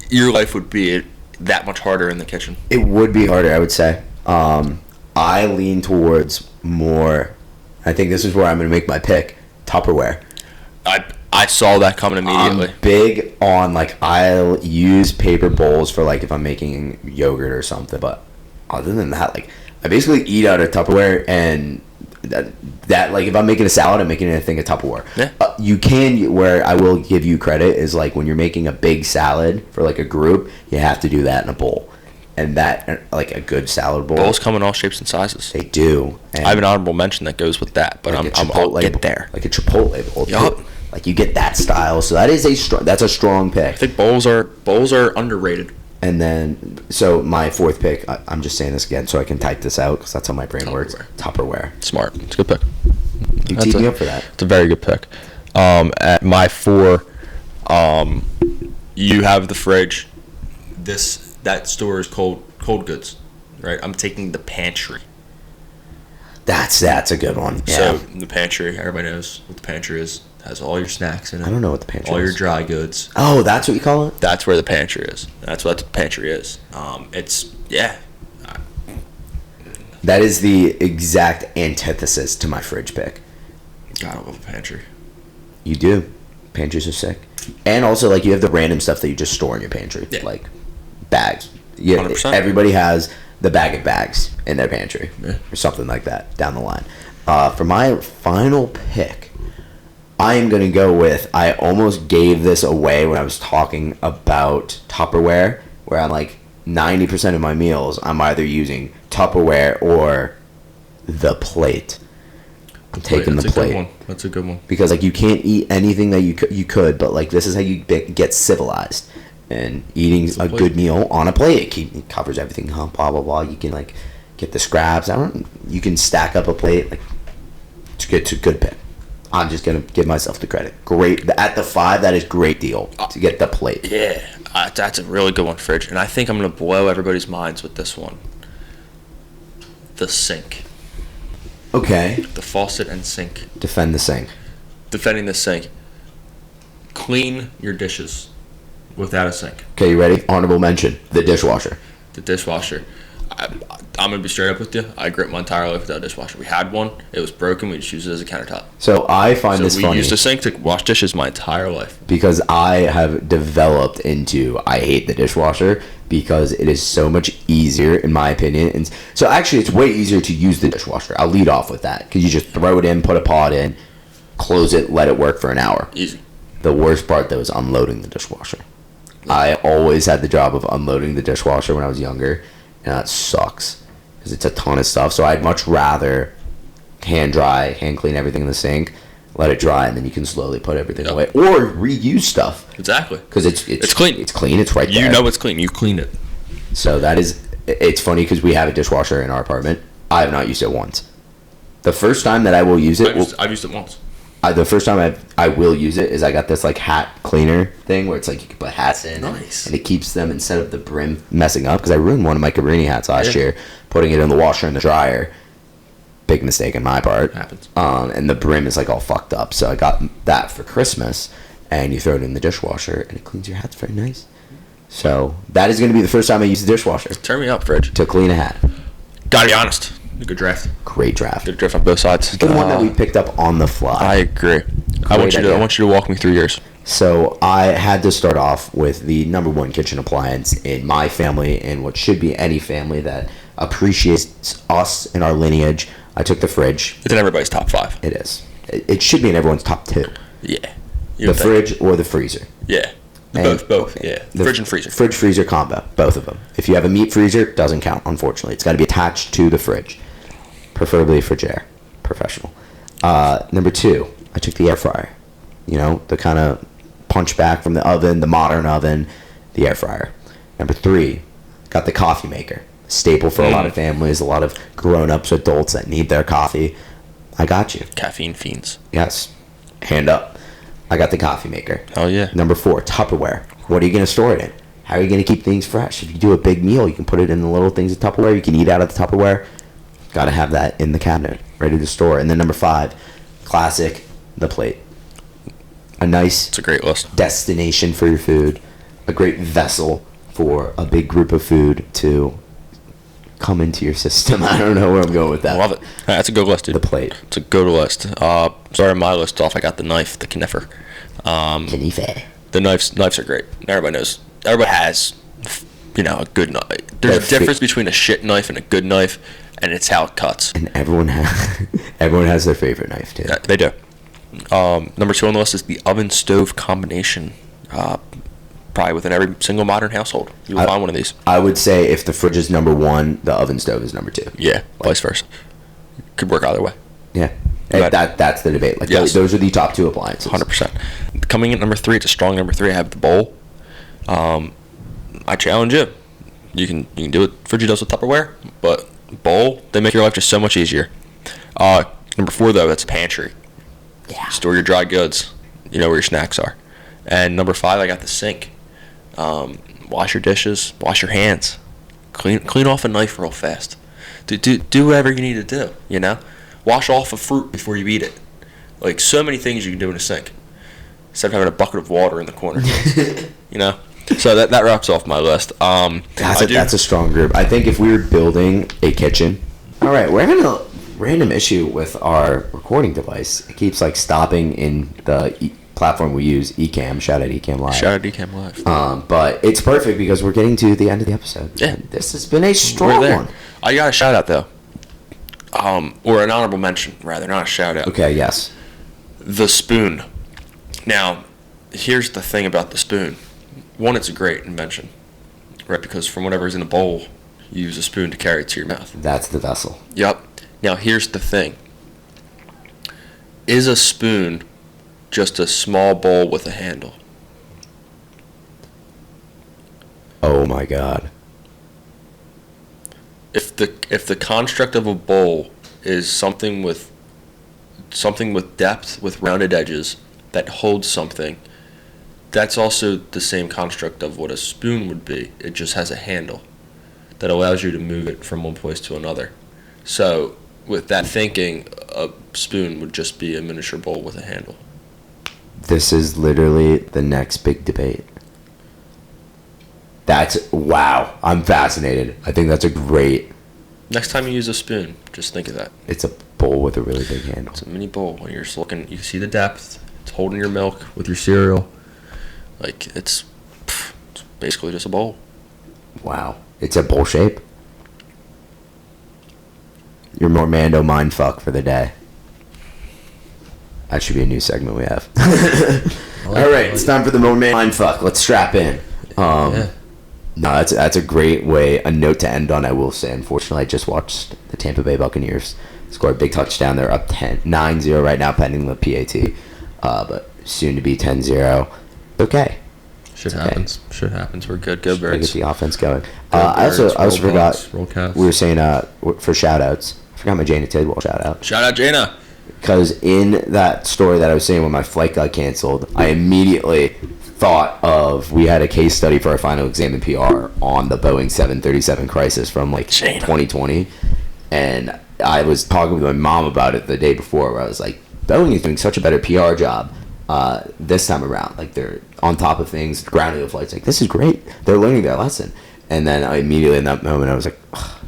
Speaker 3: Your life would be that much harder in the kitchen.
Speaker 4: It would be harder, I would say. I lean towards more. I think this is where I'm going to make my pick. Tupperware.
Speaker 3: I saw that coming immediately.
Speaker 4: I'm big on, like, I'll use paper bowls for, like, if I'm making yogurt or something. But other than that, like, I basically eat out of Tupperware, and that like, if I'm making a salad, I'm making anything a Tupperware.
Speaker 3: Yeah.
Speaker 4: You can, where I will give you credit, is, like, when you're making a big salad for, like, a group, you have to do that in a bowl. And that, like, a good salad bowl.
Speaker 3: Bowls come in all shapes and sizes.
Speaker 4: They do. And
Speaker 3: I have an honorable mention that goes with that, but
Speaker 4: like
Speaker 3: I'll get there.
Speaker 4: Like a Chipotle bowl.
Speaker 3: Yup.
Speaker 4: Like, you get that style. So that is that's a strong pick.
Speaker 3: I think bowls are underrated.
Speaker 4: And then, so my fourth pick, I'm just saying this again so I can type this out because that's how my brain works. Tupperware.
Speaker 3: Smart. It's a good pick.
Speaker 4: You teed me up for that.
Speaker 3: It's a very good pick. At my 4, you have the fridge. That store is cold goods, right? I'm taking the pantry.
Speaker 4: That's a good one. Yeah.
Speaker 3: So the pantry, everybody knows what the pantry is. It has all your snacks in it.
Speaker 4: I don't know what the pantry is.
Speaker 3: All your dry goods.
Speaker 4: Oh, that's what you call it?
Speaker 3: That's where the pantry is. That's what the pantry is.
Speaker 4: That is the exact antithesis to my fridge pick.
Speaker 3: God, I love a pantry.
Speaker 4: You do. Pantries are sick. And also, like, you have the random stuff that you just store in your pantry.
Speaker 3: Yeah.
Speaker 4: Like, bags. Yeah,
Speaker 3: 100%.
Speaker 4: everybody has the bag of bags in their pantry.
Speaker 3: Yeah.
Speaker 4: Or something like that down the line. For my final pick, I am going to go with, I almost gave this away when I was talking about Tupperware, where I'm like, 90% of my meals, I'm either using Tupperware or the plate. I'm taking the plate.
Speaker 3: That's a good one.
Speaker 4: Because, like, you can't eat anything that you could, but, like, this is how you get civilized. And eating a good meal on a plate, it covers everything, blah, blah, blah. You can, like, get the scraps. You can stack up a plate. Like, it's a good pick. I'm just going to give myself the credit. Great. At the 5, that is great deal to get the plate.
Speaker 3: Yeah, that's a really good one, Fridge. And I think I'm going to blow everybody's minds with this one. The sink.
Speaker 4: Okay.
Speaker 3: The faucet and sink.
Speaker 4: Defend the sink.
Speaker 3: Defending the sink. Clean your dishes without a sink.
Speaker 4: Okay, you ready? Honorable mention. The dishwasher.
Speaker 3: The dishwasher. I'm going to be straight up with you. I grew up my entire life without a dishwasher. We had one. It was broken. We just used it as a countertop.
Speaker 4: So I find this funny.
Speaker 3: We used a sink to wash dishes my entire life.
Speaker 4: Because I have developed into, I hate the dishwasher because it is so much easier, in my opinion. And so actually, it's way easier to use the dishwasher. I'll lead off with that. Because you just throw it in, put a pot in, close it, let it work for an hour.
Speaker 3: Easy.
Speaker 4: The worst part, though, is unloading the dishwasher. I always had the job of unloading the dishwasher when I was younger. And that sucks. Because it's a ton of stuff. So I'd much rather hand dry, hand clean everything in the sink, let it dry, and then you can slowly put everything away. Or reuse stuff.
Speaker 3: Exactly.
Speaker 4: Because it's
Speaker 3: clean.
Speaker 4: It's clean. It's right there.
Speaker 3: You know it's clean. You clean it.
Speaker 4: So it's funny because we have a dishwasher in our apartment. I have not used it once. The first time that I will use it...
Speaker 3: I've used it once.
Speaker 4: The first time I will use it is I got this, like, hat cleaner thing where it's like you can put hats in.
Speaker 3: Nice.
Speaker 4: And it keeps them, instead of the brim messing up, because I ruined one of my Cabrini hats last year, putting it in the washer and the dryer. Big mistake on my part.
Speaker 3: Happens.
Speaker 4: And the brim is, like, all fucked up. So I got that for Christmas, and you throw it in the dishwasher, and it cleans your hats very nice. So that is going to be the first time I use the dishwasher.
Speaker 3: Turn me up, Fridge.
Speaker 4: To clean a hat.
Speaker 3: Gotta be honest. Good draft.
Speaker 4: Great draft.
Speaker 3: Good draft on both sides.
Speaker 4: The one that we picked up on the fly.
Speaker 3: I agree. I want you to walk me through yours.
Speaker 4: So I had to start off with the number one kitchen appliance in my family and what should be any family that appreciates us and our lineage. I took the fridge.
Speaker 3: It's in everybody's top 5.
Speaker 4: It is. It should be in everyone's top 2.
Speaker 3: Yeah.
Speaker 4: The fridge or the freezer.
Speaker 3: Yeah. Both. Yeah. Fridge and freezer.
Speaker 4: Fridge freezer combo. Both of them. If you have a meat freezer, doesn't count, unfortunately. It's got to be attached to the fridge. Preferably Frigidaire. Professional. Number 2, I took the air fryer. You know, the kind of punch back from the oven, the modern oven, the air fryer. Number 3, got the coffee maker. Staple for a lot of families, a lot of grown-ups, adults that need their coffee. I got you.
Speaker 3: Caffeine fiends.
Speaker 4: Yes. Hand up. I got the coffee maker.
Speaker 3: Oh, yeah.
Speaker 4: Number 4, Tupperware. What are you going to store it in? How are you going to keep things fresh? If you do a big meal, you can put it in the little things of Tupperware. You can eat out of the Tupperware. Got to have that in the cabinet, ready to store. And then number 5, classic, the plate. It's a
Speaker 3: great list.
Speaker 4: Destination for your food. A great vessel for a big group of food to come into your system. I don't know where I'm going with that.
Speaker 3: I love it. That's a good list, dude.
Speaker 4: The plate.
Speaker 3: It's a good list. Sorry, my list off. I got the knife, the knifer.
Speaker 4: Knife.
Speaker 3: The knives are great. Everybody knows. Everybody has, a good knife. There's a difference between a shit knife and a good knife, and it's how it cuts.
Speaker 4: And everyone has their favorite knife too.
Speaker 3: They do. Number 2 on the list is the oven stove combination. Probably within every single modern household, you will find one of these.
Speaker 4: I would say if the fridge is number 1, the oven stove is number 2.
Speaker 3: Yeah, vice versa. Could work either way.
Speaker 4: Yeah, that's the debate. Like
Speaker 3: yes.
Speaker 4: those are the top 2 appliances.
Speaker 3: 100%. Coming in at number 3, it's a strong number 3. I have the bowl. I challenge you. You can do what Fridgie does with Tupperware, but bowl, they make your life just so much easier. Number 4 though, that's a pantry.
Speaker 4: Yeah.
Speaker 3: Store your dry goods. You know where your snacks are. And number 5, I got the sink. Wash your dishes, wash your hands, clean off a knife real fast. Do whatever you need to do. Wash off a fruit before you eat it. Like so many things you can do in a sink instead of having a bucket of water in the corner. So that wraps off my list.
Speaker 4: That's a strong group. I think if we were building a kitchen, all right, we're having a random issue with our recording device. It keeps stopping in the platform we use, Ecamm. Shout out Ecamm Live. But it's perfect because we're getting to the end of the episode.
Speaker 3: Yeah.
Speaker 4: And this has been a strong one.
Speaker 3: I got a shout out though. Or an honorable mention, rather, not a shout out.
Speaker 4: Okay, yes.
Speaker 3: The spoon. Now, here's the thing about the spoon. One, it's a great invention, right? Because from whatever's in a bowl, you use a spoon to carry it to your mouth.
Speaker 4: That's the vessel.
Speaker 3: Yep. Now, here's the thing. Is a spoon just a small bowl with a handle?
Speaker 4: Oh my God.
Speaker 3: If the construct of a bowl is something with depth, with rounded edges that holds something, that's also the same construct of what a spoon would be. It just has a handle that allows you to move it from one place to another. So with that thinking, a spoon would just be a miniature bowl with a handle.
Speaker 4: This is literally the next big debate. Wow. I'm fascinated. I think that's a great...
Speaker 3: Next time you use a spoon, just think of that.
Speaker 4: It's a bowl with a really big handle.
Speaker 3: It's a mini bowl. When you're just looking, you see the depth. It's holding your milk with your cereal. It's basically just a bowl.
Speaker 4: Wow. It's a bowl shape. Your Mormando mindfuck for the day. That should be a new segment we have. All right, it's time for the Mormando mindfuck. Let's strap in.
Speaker 3: Yeah.
Speaker 4: No, that's a great way, a note to end on, I will say. Unfortunately, I just watched the Tampa Bay Buccaneers score a big touchdown. They're up 9-0 right now, pending the PAT. But soon to be 10-0. Okay.
Speaker 3: Shit happens. We're good. Go Birds.
Speaker 4: Get the offense going. I also forgot. We were saying for shout-outs. I forgot my Jana Tidwell shout-out.
Speaker 3: Shout out Jana.
Speaker 4: Because in that story that I was saying when my flight got canceled, I immediately thought of, we had a case study for our final exam in PR on the Boeing 737 crisis from 2020. And I was talking with my mom about it the day before, where I was like, Boeing is doing such a better PR job this time around. They're on top of things, grounding the flights. This is great. They're learning their lesson. And then I immediately in that moment, I was like,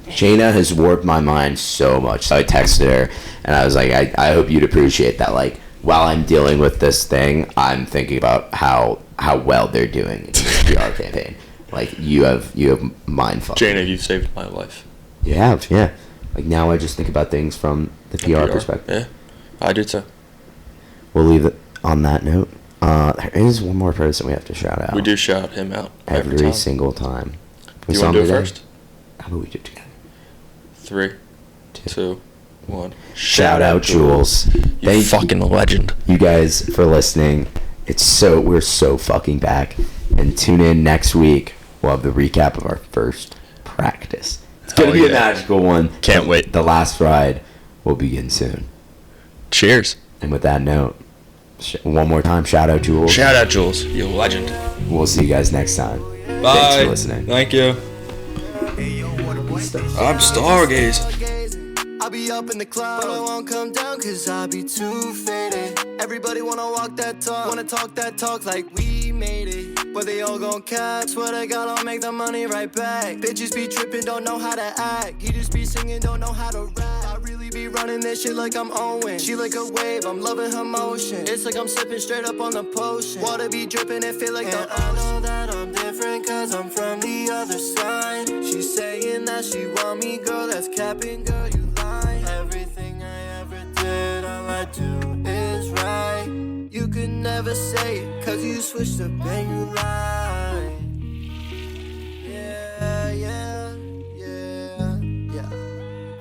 Speaker 4: Shayna has warped my mind so much. So I texted her, and I was like, I hope you'd appreciate that. While I'm dealing with this thing, I'm thinking about how well they're doing in this PR campaign. You have mind fucking.
Speaker 3: Jana, you saved my life.
Speaker 4: You have, yeah. Now I just think about things from the PR perspective.
Speaker 3: Yeah, I do too.
Speaker 4: We'll leave it on that note. There is one more person we have to shout out.
Speaker 3: We do shout him out
Speaker 4: every single time.
Speaker 3: Do you want to do it first?
Speaker 4: How about we do it together?
Speaker 3: 3, 2, 1.
Speaker 4: Shout out Jules.
Speaker 3: You fucking legend.
Speaker 4: You guys for listening. We're so fucking back. And tune in next week. We'll have the recap of our first practice. It's going to be a magical one.
Speaker 3: Can't wait.
Speaker 4: The last ride will begin soon.
Speaker 3: Cheers.
Speaker 4: And with that note, one more time, shout out Jules.
Speaker 3: Shout out Jules. You legend.
Speaker 4: We'll see you guys next time.
Speaker 3: Bye.
Speaker 4: Thanks for listening.
Speaker 3: Thank you. I'm stargazing.
Speaker 5: I'll be up in the clouds, but I won't come down cause I'll be too faded. Everybody wanna walk that talk, wanna talk that talk like we made it. But but they all gon' cap. Swear to God, I'll make the money right back. Bitches be trippin', don't know how to act. He just be singing, don't know how to rap. I really be running this shit like I'm Owen. She like a wave, I'm loving her motion. It's like I'm sipping straight up on the potion. Water be dripping and feel like the ocean. I know that I'm different cause I'm from the other side. She's saying that she want me, girl, that's capping, girl, you lie. Everything I ever did, all I do is right. You could never say it cause you switched up and you lie. Yeah.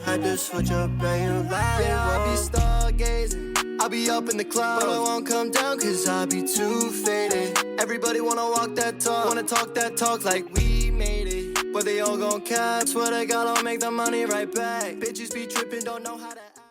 Speaker 5: Had to switch up and you lie. Yeah, I be stargazing, I be up in the clouds, but I won't come down cause I be too faded. Everybody wanna walk that talk, wanna talk that talk like we made it, but they all gon' cap. Swear to God, I'll make the money right back. Bitches be trippin', don't know how to act.